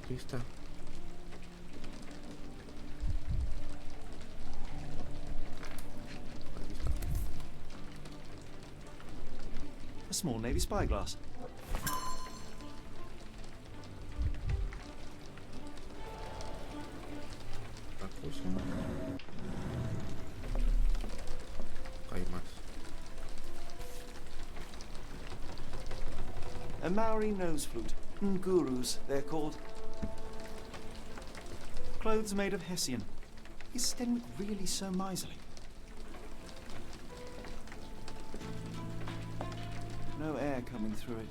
pista. Aquí está. A small navy spyglass. Otra cosa. Hay más. A Maori nose flute. Ngurus, they're called. Clothes made of Hessian. Is Stenwick really so miserly? No air coming through it.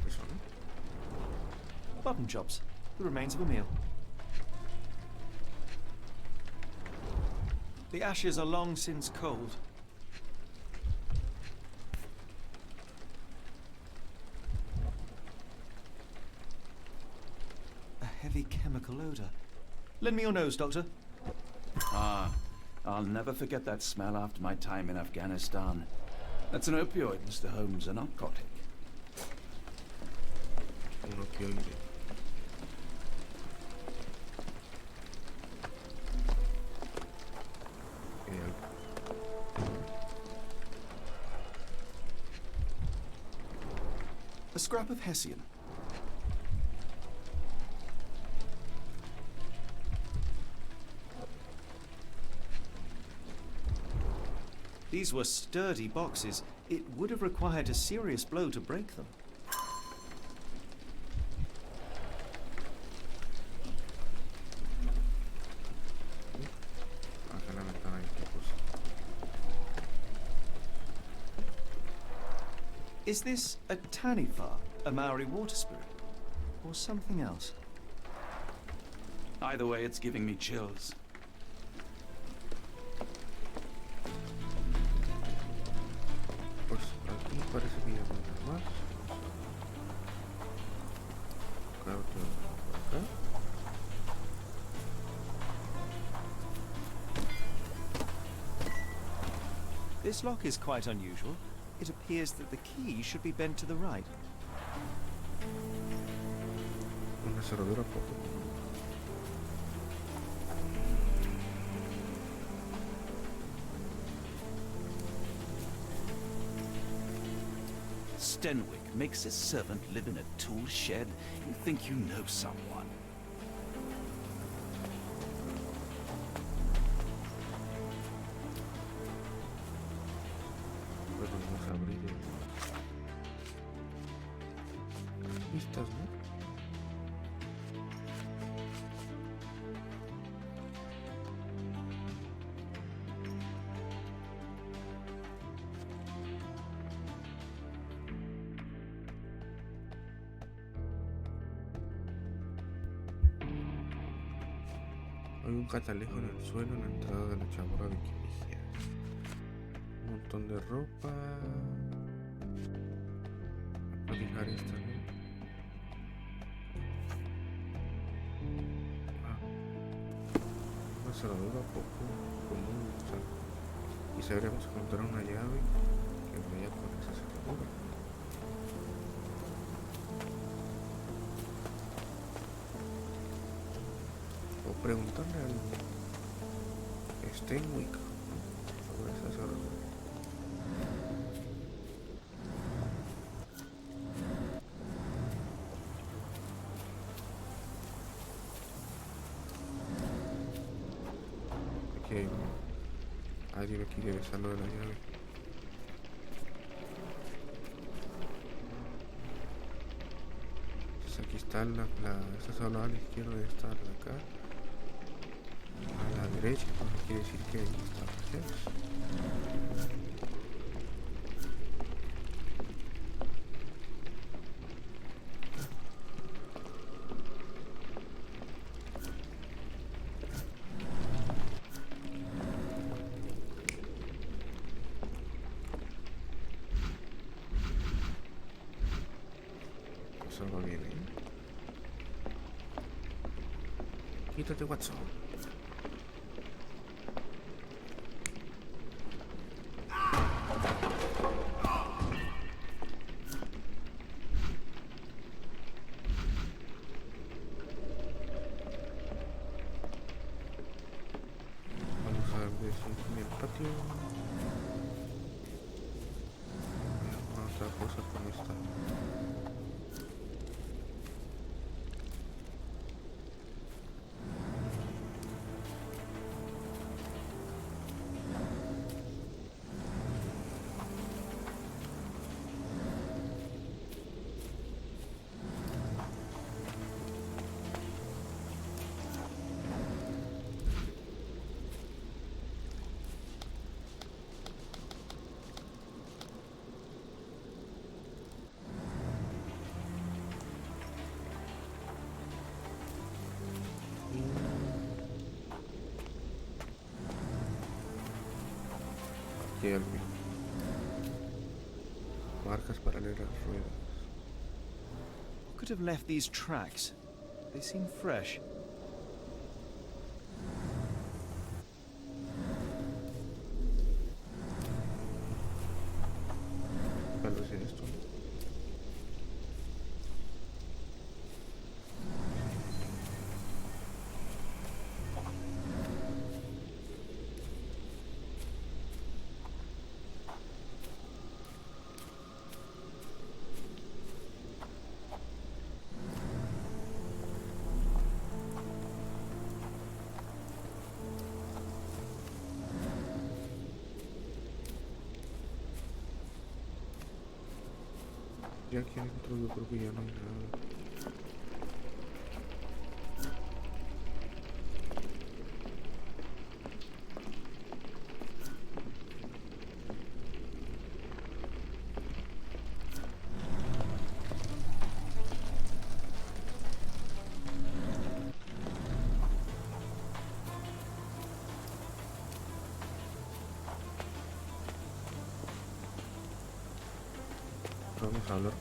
Eso, ¿no? Button chops. The remains of a meal. The ashes are long since cold. A heavy chemical odor. Lend me your nose, Doctor. Ah, I'll never forget that smell after my time in Afghanistan. That's an opioid, Mr. Holmes, a narcotic. Un opioide. Hay algo. A scrap of Hessian. These were sturdy boxes. It would have required a serious blow to break them. Acá en la ventana hay otra cosa. Is this a taniwha, a Maori water spirit, or something else? Either way, it's giving me chills. Pues aquí parece que ya no hay nada más. Claro que por acá. This lock is quite unusual. It appears that the key should be bent to the right. Una cerradura poco. Stenwick makes his servant live in a tool shed. You think you know someone. Pues vamos a abrir las pistas, ¿no? Hay un catalejo en el suelo en la entrada de la chamorra de Quimigia. Un montón de ropa. Voy a fijar esta, ¿no? Ah. Una cerradura poco común. O sea, quizá deberíamos encontrar una llave que vaya con esa cerradura. O preguntarle al Stenwick, ¿no? Sobre esa cerradura. Aquí hay uno. Alguien aquí debe estar lo de la llave. Entonces aquí está esta sala a la izquierda de esta de acá. A la derecha, entonces quiere decir que ahí está la llave. Eso va bien, ¿eh? Quítate, Watson. sitio. ¿Hay alguna otra cosa por esta? Aquí algo. Marcas para leer las ruedas. Who could have left these tracks? They seem fresh. Tal vez en esto. Ya aquí adentro yo creo que ya no hay nada. Vamos a hablar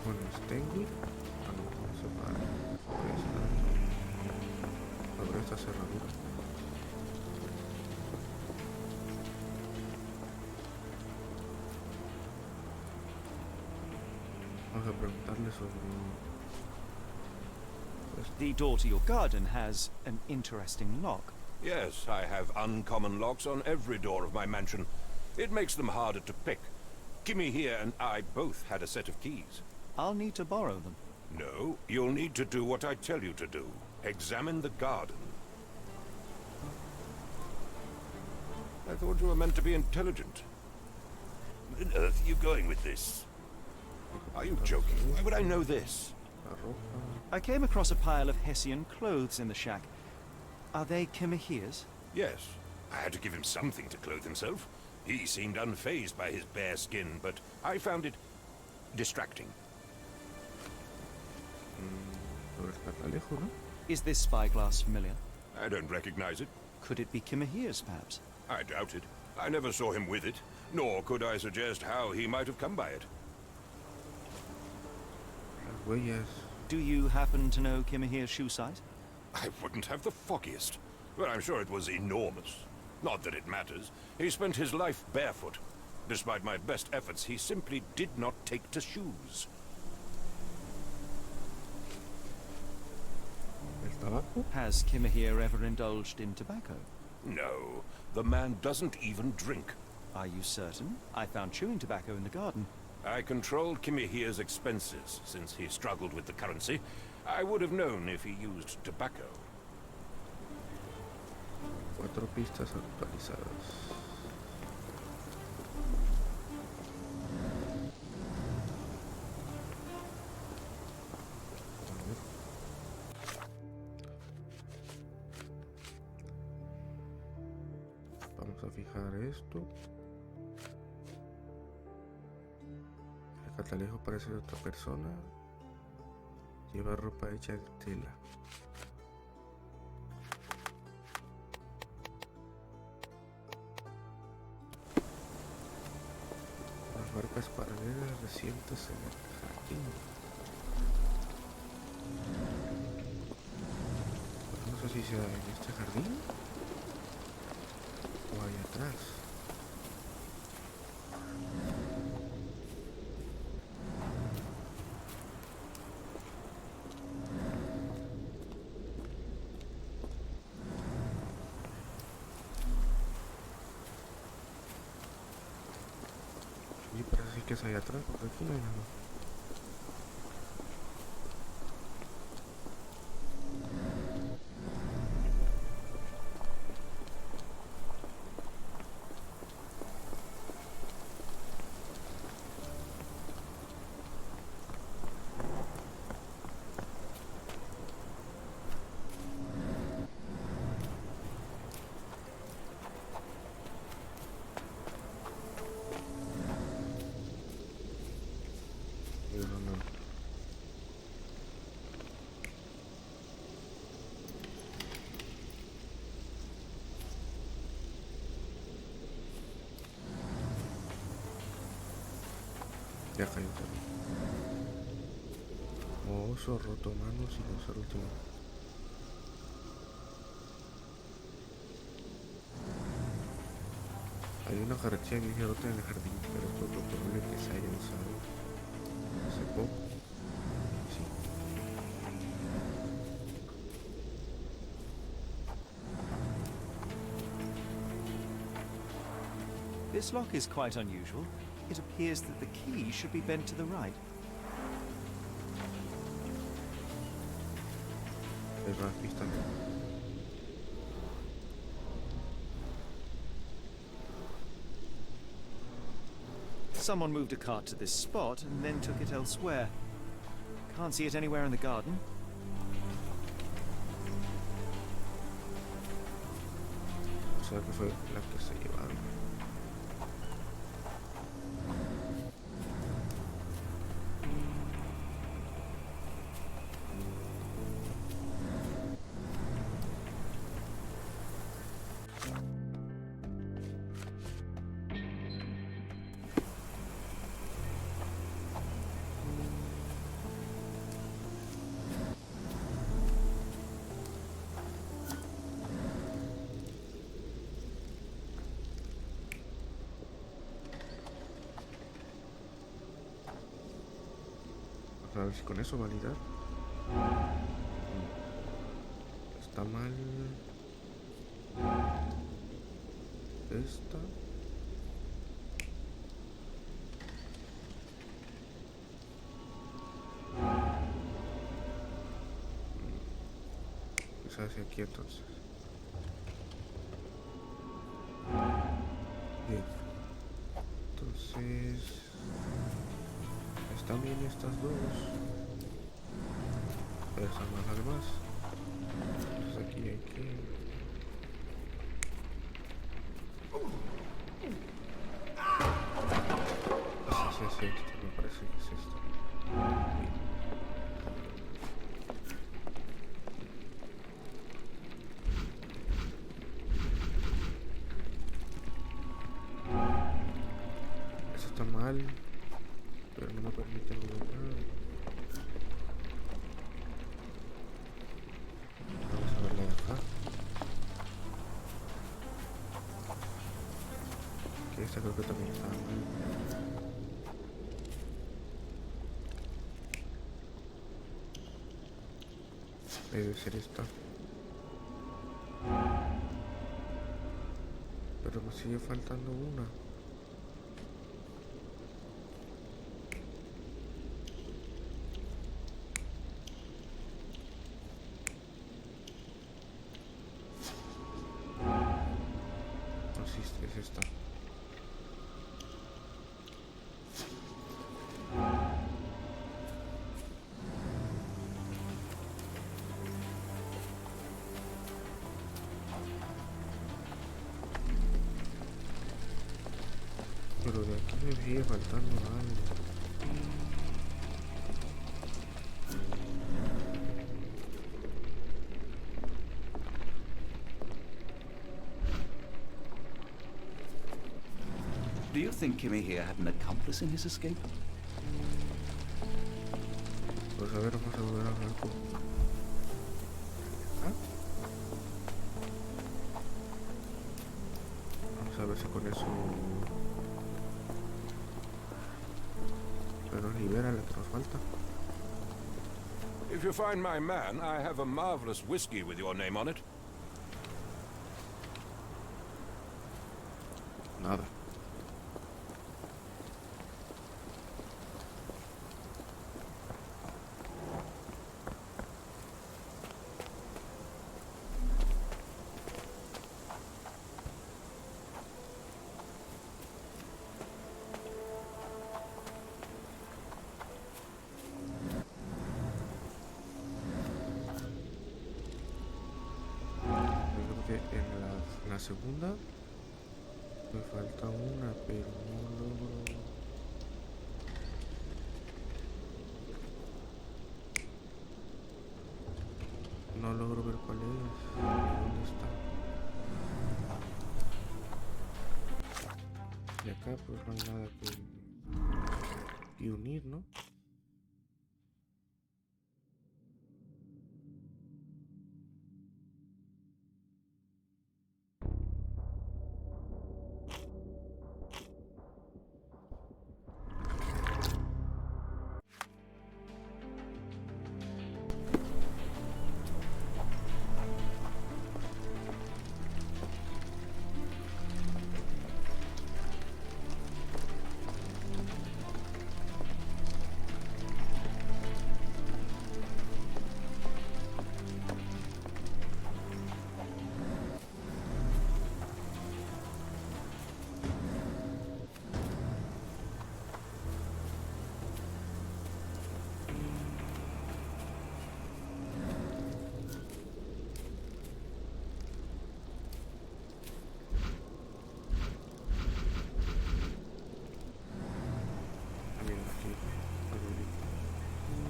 con Stenguin. Vamos a sobre esta cerradura. Vamos a preguntarle sobre The door to your garden has an interesting lock. Yes, I have uncommon locks on every door of my mansion. It makes them harder to pick. Kimmy here and I both had a set of keys. I'll need to borrow them. No, you'll need to do what I tell you to do. Examine the garden. I thought you were meant to be intelligent. Where on earth are you going with this? Are you joking? Why would I know this? I came across a pile of Hessian clothes in the shack. Are they Kimahir's? Yes. I had to give him something to clothe himself. He seemed unfazed by his bare skin, but I found it distracting. Is this spyglass familiar? I don't recognize it. Could it be Kimahir's, perhaps? I doubt it. I never saw him with it, nor could I suggest how he might have come by it. Do you happen to know Kimahir's shoe size? I wouldn't have the foggiest, but I'm sure it was enormous. Not that it matters. He spent his life barefoot. Despite my best efforts, he simply did not take to shoes. Has Kimahir ever indulged in tobacco? No. The man doesn't even drink. Are you certain? I found chewing tobacco in the garden. I controlled Kimahir's expenses since he struggled with the currency. I would have known if he used tobacco. 4 pistas actualizadas. Vamos a fijar esto. El catalejo parece de otra persona. Lleva ropa hecha de tela. Las marcas paralelas recientes en el jardín. Pues no sé si sea en este jardín o ahí atrás. qué es allá atrás, porque aquí no hay nada. Ya cayó también. Oso, rotomanos y los último. Hay una carretilla bien girota en el jardín, pero es poco probable que se haya usado hace poco. Sí. This lock is quite unusual. It appears that the key should be bent to the right. Hay más pistas. Someone moved a cart to this spot and then took it elsewhere. Can't see it anywhere in the garden. O sea que fue la que se llevaron. A ver si con eso validar. Está mal. Esta. Es hacia aquí entonces. Bien. Entonces... están bien estas dos. Esa más además. Entonces aquí hay que... sí, es esto, me parece que es esto. Bien. Eso está mal. Pero no me permite gobernar. Vamos a ver la de acá. Que esta creo que también está mal. Debe ser esta. Pero me sigue faltando una. Es esta. Pero de aquí me sigue faltando algo. Do you think Kimmy here had an accomplice in his escape? Pues a ver, vamos a volver a hablar con... ¿Ah? Vamos a ver si con eso... pero libera la que nos falta. If you find my man, I have a marvelous whiskey with your name on it. Nada. segunda me falta una, pero no logro. No logro ver cuál es. ¿Dónde está? Y acá pues no hay nada que unir, ¿no?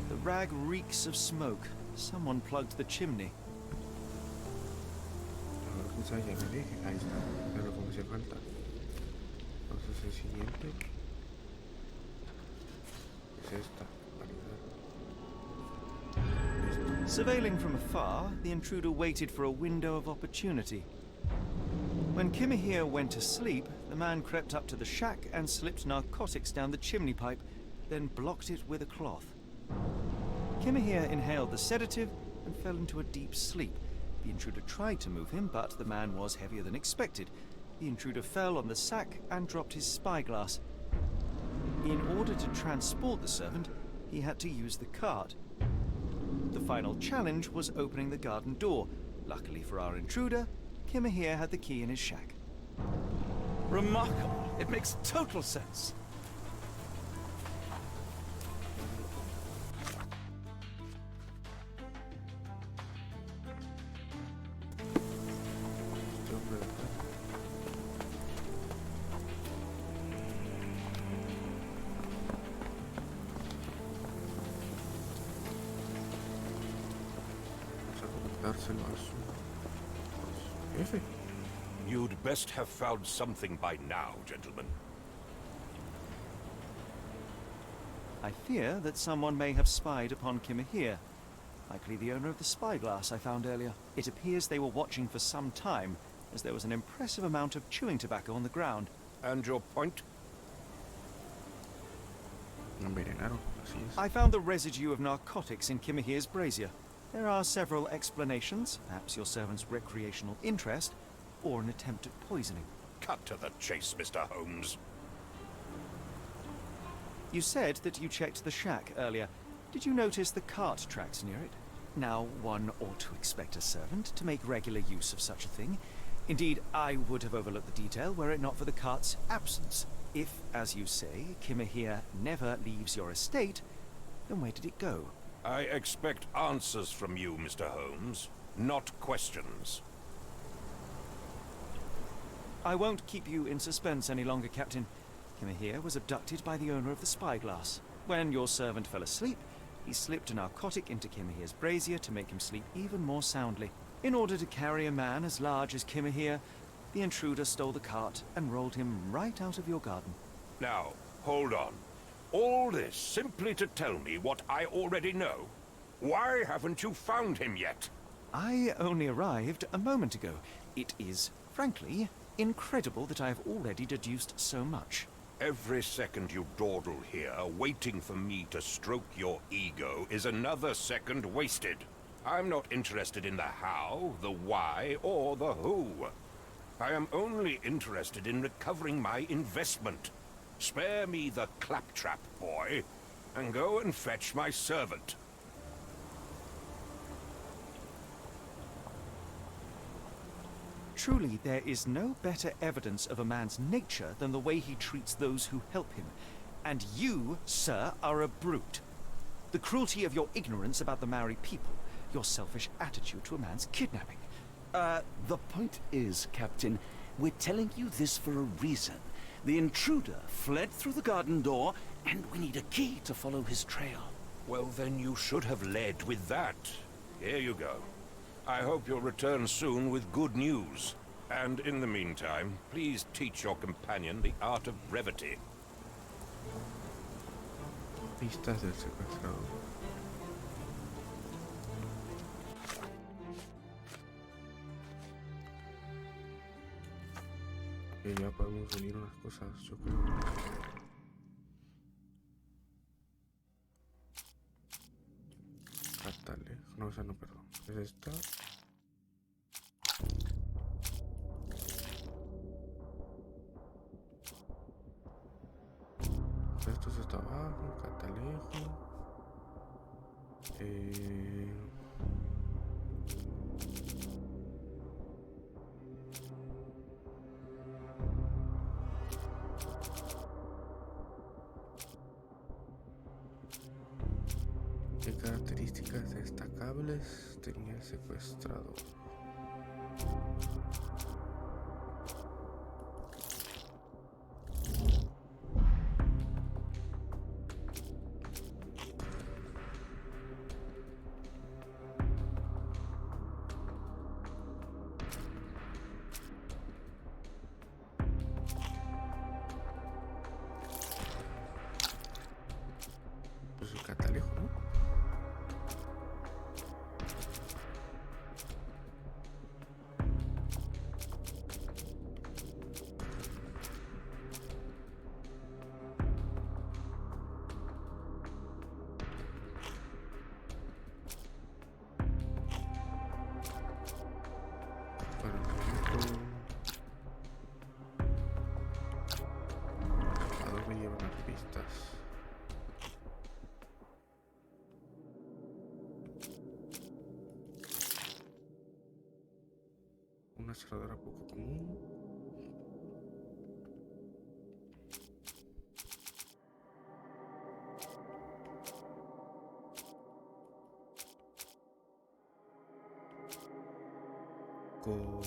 The rag reeks of smoke. Someone plugged the chimney. Quizás ya me deje. Ahí está. Es lo que me hace falta. Entonces el siguiente es esta. Validar. Surveilling from afar, the intruder waited for a window of opportunity. When Kimahir went to sleep, the man crept up to the shack and slipped narcotics down the chimney pipe, then blocked it with a cloth. Kimahir inhaled the sedative and fell into a deep sleep. The intruder tried to move him, but the man was heavier than expected. The intruder fell on the sack and dropped his spyglass. In order to transport the servant, he had to use the cart. The final challenge was opening the garden door. Luckily for our intruder, Kimahir had the key in his shack. Remarkable. It makes total sense. You'd best have found something by now, gentlemen. I fear that someone may have spied upon Kimahir. Likely the owner of the spyglass I found earlier. It appears they were watching for some time, as there was an impressive amount of chewing tobacco on the ground. And your point? I found the residue of narcotics in Kimahir's brazier. There are several explanations, perhaps your servant's recreational interest, or an attempt at poisoning. Cut to the chase, Mr. Holmes. You said that you checked the shack earlier. Did you notice the cart tracks near it? Now, one ought to expect a servant to make regular use of such a thing. Indeed, I would have overlooked the detail were it not for the cart's absence. If, as you say, Kimahir never leaves your estate, then where did it go? I expect answers from you, Mr. Holmes, not questions. I won't keep you in suspense any longer, Captain. Kimahir was abducted by the owner of the spyglass. When your servant fell asleep, he slipped a narcotic into Kimahir's brazier to make him sleep even more soundly. In order to carry a man as large as Kimahir, the intruder stole the cart and rolled him right out of your garden. Now, hold on. All this simply to tell me what I already know? Why haven't you found him yet? I only arrived a moment ago. It is, frankly, incredible that I have already deduced so much. Every second you dawdle here, waiting for me to stroke your ego, is another second wasted. I'm not interested in the how, the why, or the who. I am only interested in recovering my investment. Spare me the claptrap, boy, and go and fetch my servant. Truly, there is no better evidence of a man's nature than the way he treats those who help him. And you, sir, are a brute. The cruelty of your ignorance about the Maori people, your selfish attitude to a man's kidnapping. The point is, Captain, we're telling you this for a reason. The intruder fled through the garden door, and we need a key to follow his trail. Well, then you should have led with that. Here you go. I hope you'll return soon with good news. And in the meantime, please teach your companion the art of brevity. Pistas del secuestrador. Que ya podemos unir unas cosas, yo creo. Catalejo, no, esa no, perdón. Es esta. Esto es hasta abajo, catalejo. ¿Qué características destacables tenía el secuestrador? Pues el catalejo, ¿no? Para el momento, ¿a dónde llevan las pistas? Una cerradura poco común. Con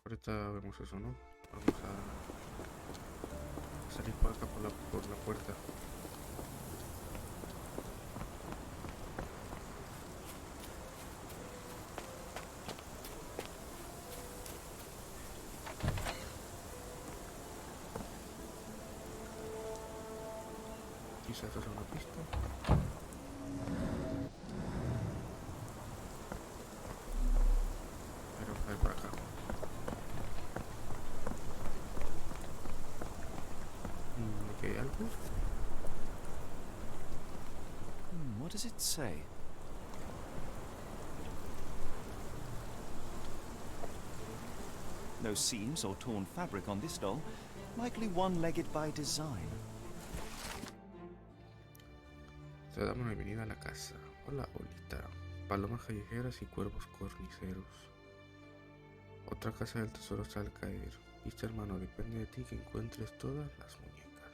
ahorita vemos eso, ¿no? Vamos a salir por acá por la puerta. Quizás esta es una pista. Pero hay por acá. ¿Aquí hay algo? What does it say? No seams or torn fabric on this doll. Likely one-legged by design. Te damos la bienvenida a la casa. Hola, Olita. Palomas callejeras y cuervos corniceros. Otra casa del tesoro está al caer. Viste, hermano, depende de ti que encuentres todas las muñecas.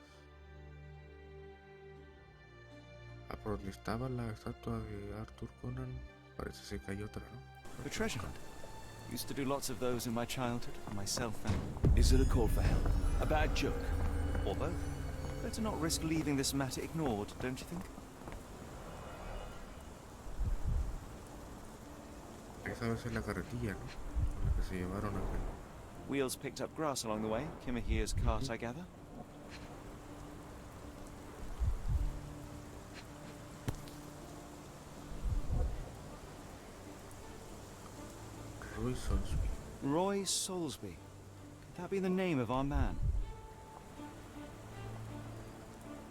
Ah, por donde estaba la estatua de Arthur Conan, parece que hay otra, ¿no? A treasure hunt. Used to do lots of those in my childhood, myself and... Is it a call for help? A bad joke? Or both. Better not risk leaving this matter ignored, don't you think? Esa debe ser la carretilla, ¿no? Con la que se llevaron a ver. Wheels picked up grass along the way. Kimahia's cart, I gather. Roy Salisbury. Roy Soulsby. Could that be the name of our man?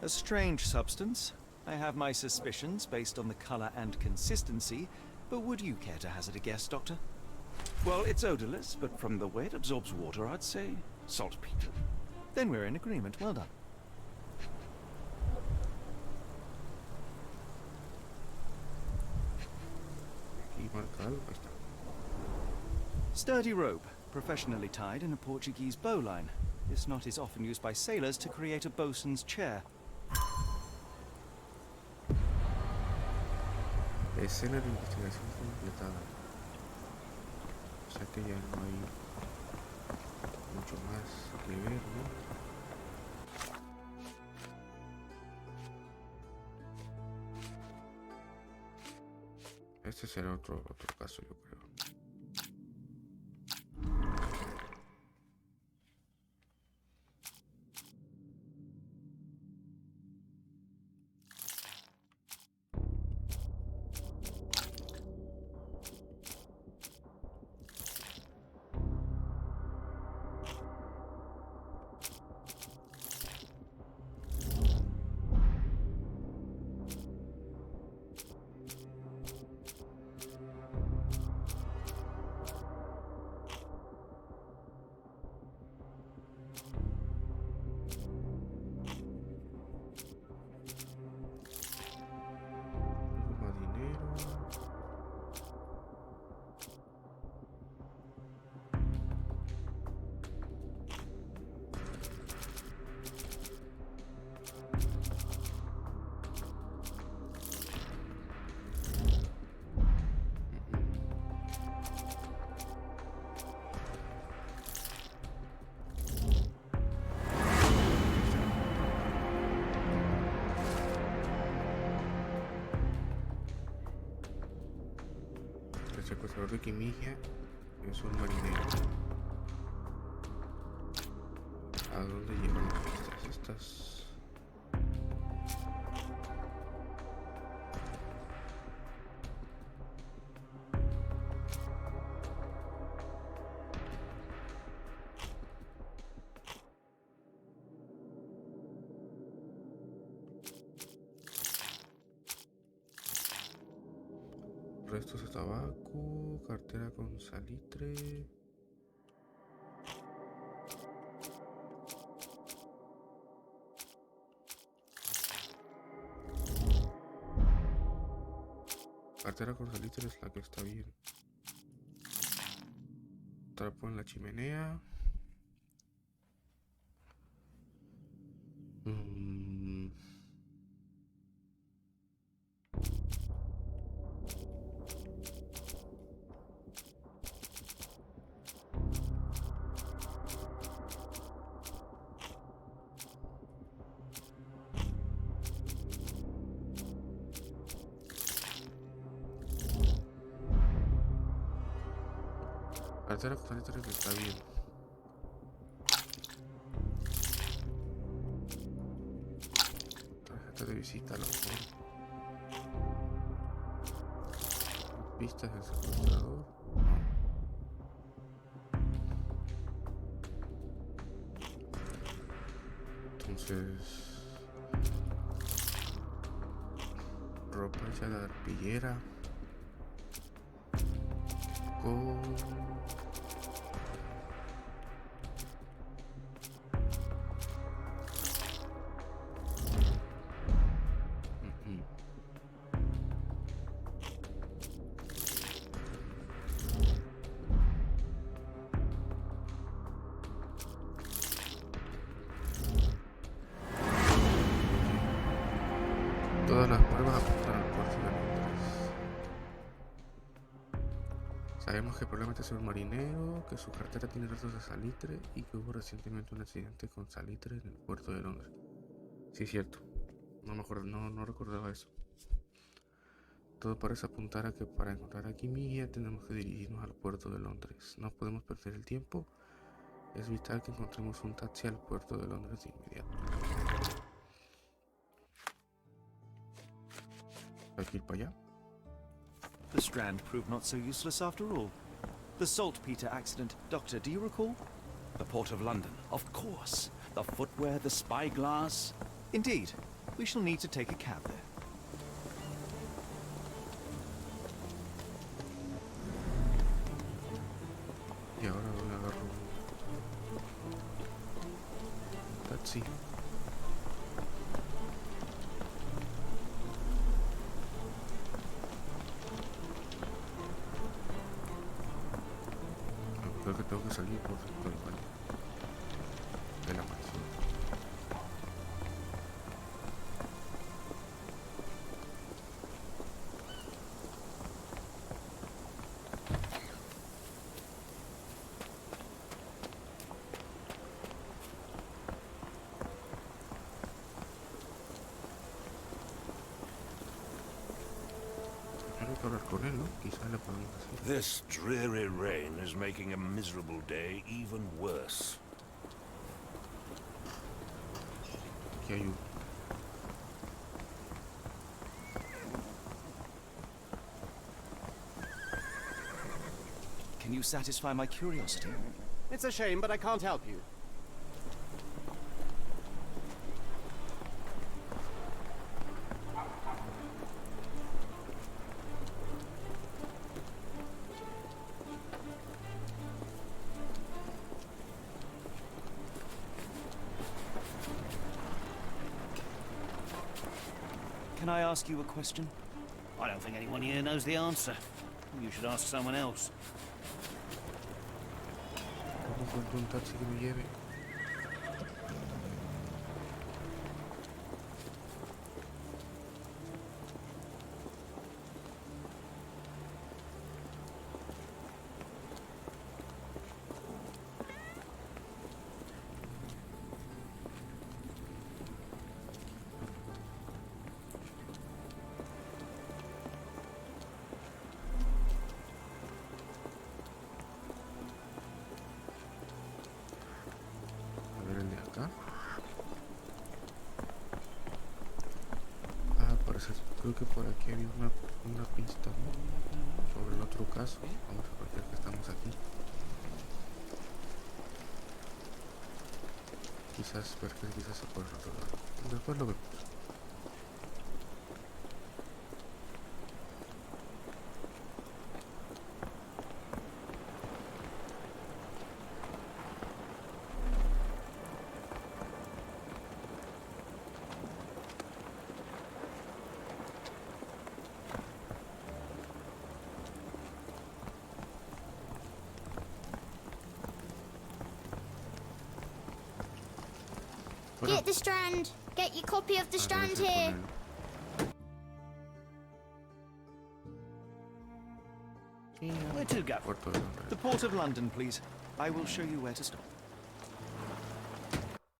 A strange substance. I have my suspicions based on the color and consistency, but would you care to hazard a guess, Doctor? Well, it's odorless, but from the way it absorbs water, I'd say saltpeter. Then we're in agreement. Well done. lado. Ahí está. Sturdy rope, professionally tied in a Portuguese bowline. This knot is often used by sailors to create a bosun's chair. Escena de investigación completada. O sea que ya no hay mucho más que ver, ¿no? Este será otro caso, yo creo. El secuestrador de Quimilla es un marinero. ¿A dónde llevan las pistas estas? Restos de tabaco, cartera con salitre. Cartera con salitre es la que está bien. Trapo en la chimenea. Cartera con salitre que está bien. Tarjeta de visita a lo mejor. Pistas del secuestrador. Entonces, ropa hecha de arpillera con todas las pruebas apuntan al puerto de Londres. Sabemos que probablemente es un marinero, que su cartera tiene restos de salitre y que hubo recientemente un accidente con salitre en el puerto de Londres. Sí, es cierto. No me acuerdo, no recordaba eso. Todo parece apuntar a que para encontrar a Quimilla tenemos que dirigirnos al puerto de Londres. No podemos perder el tiempo. Es vital que encontremos un taxi al puerto de Londres de inmediato. ¿Hay que ir para allá? The Strand proved not so useless after all. The saltpeter accident, Doctor, do you recall? The Port of London, of course. The footwear, the spyglass. Indeed. We shall need to take a cab there. Y ahora dónde agarro un taxi. Tengo que salir por el baño de la mansión. This dreary rain is making a miserable day even worse. Aquí hay un... Can you satisfy my curiosity? It's a shame, but I can't help you. Can I ask you a question? I don't think anyone here knows the answer. You should ask someone else. ¿Cómo encuentro un taxi que me lleve? Creo que por aquí había una pista, ¿no? Sobre el otro caso. Vamos a ver que estamos aquí. Quizás se puede resolver. Después lo vemos. Get the Strand! Get your copy of the Strand here! Where to, Gav? The Port of London, please. I will show you where to stop.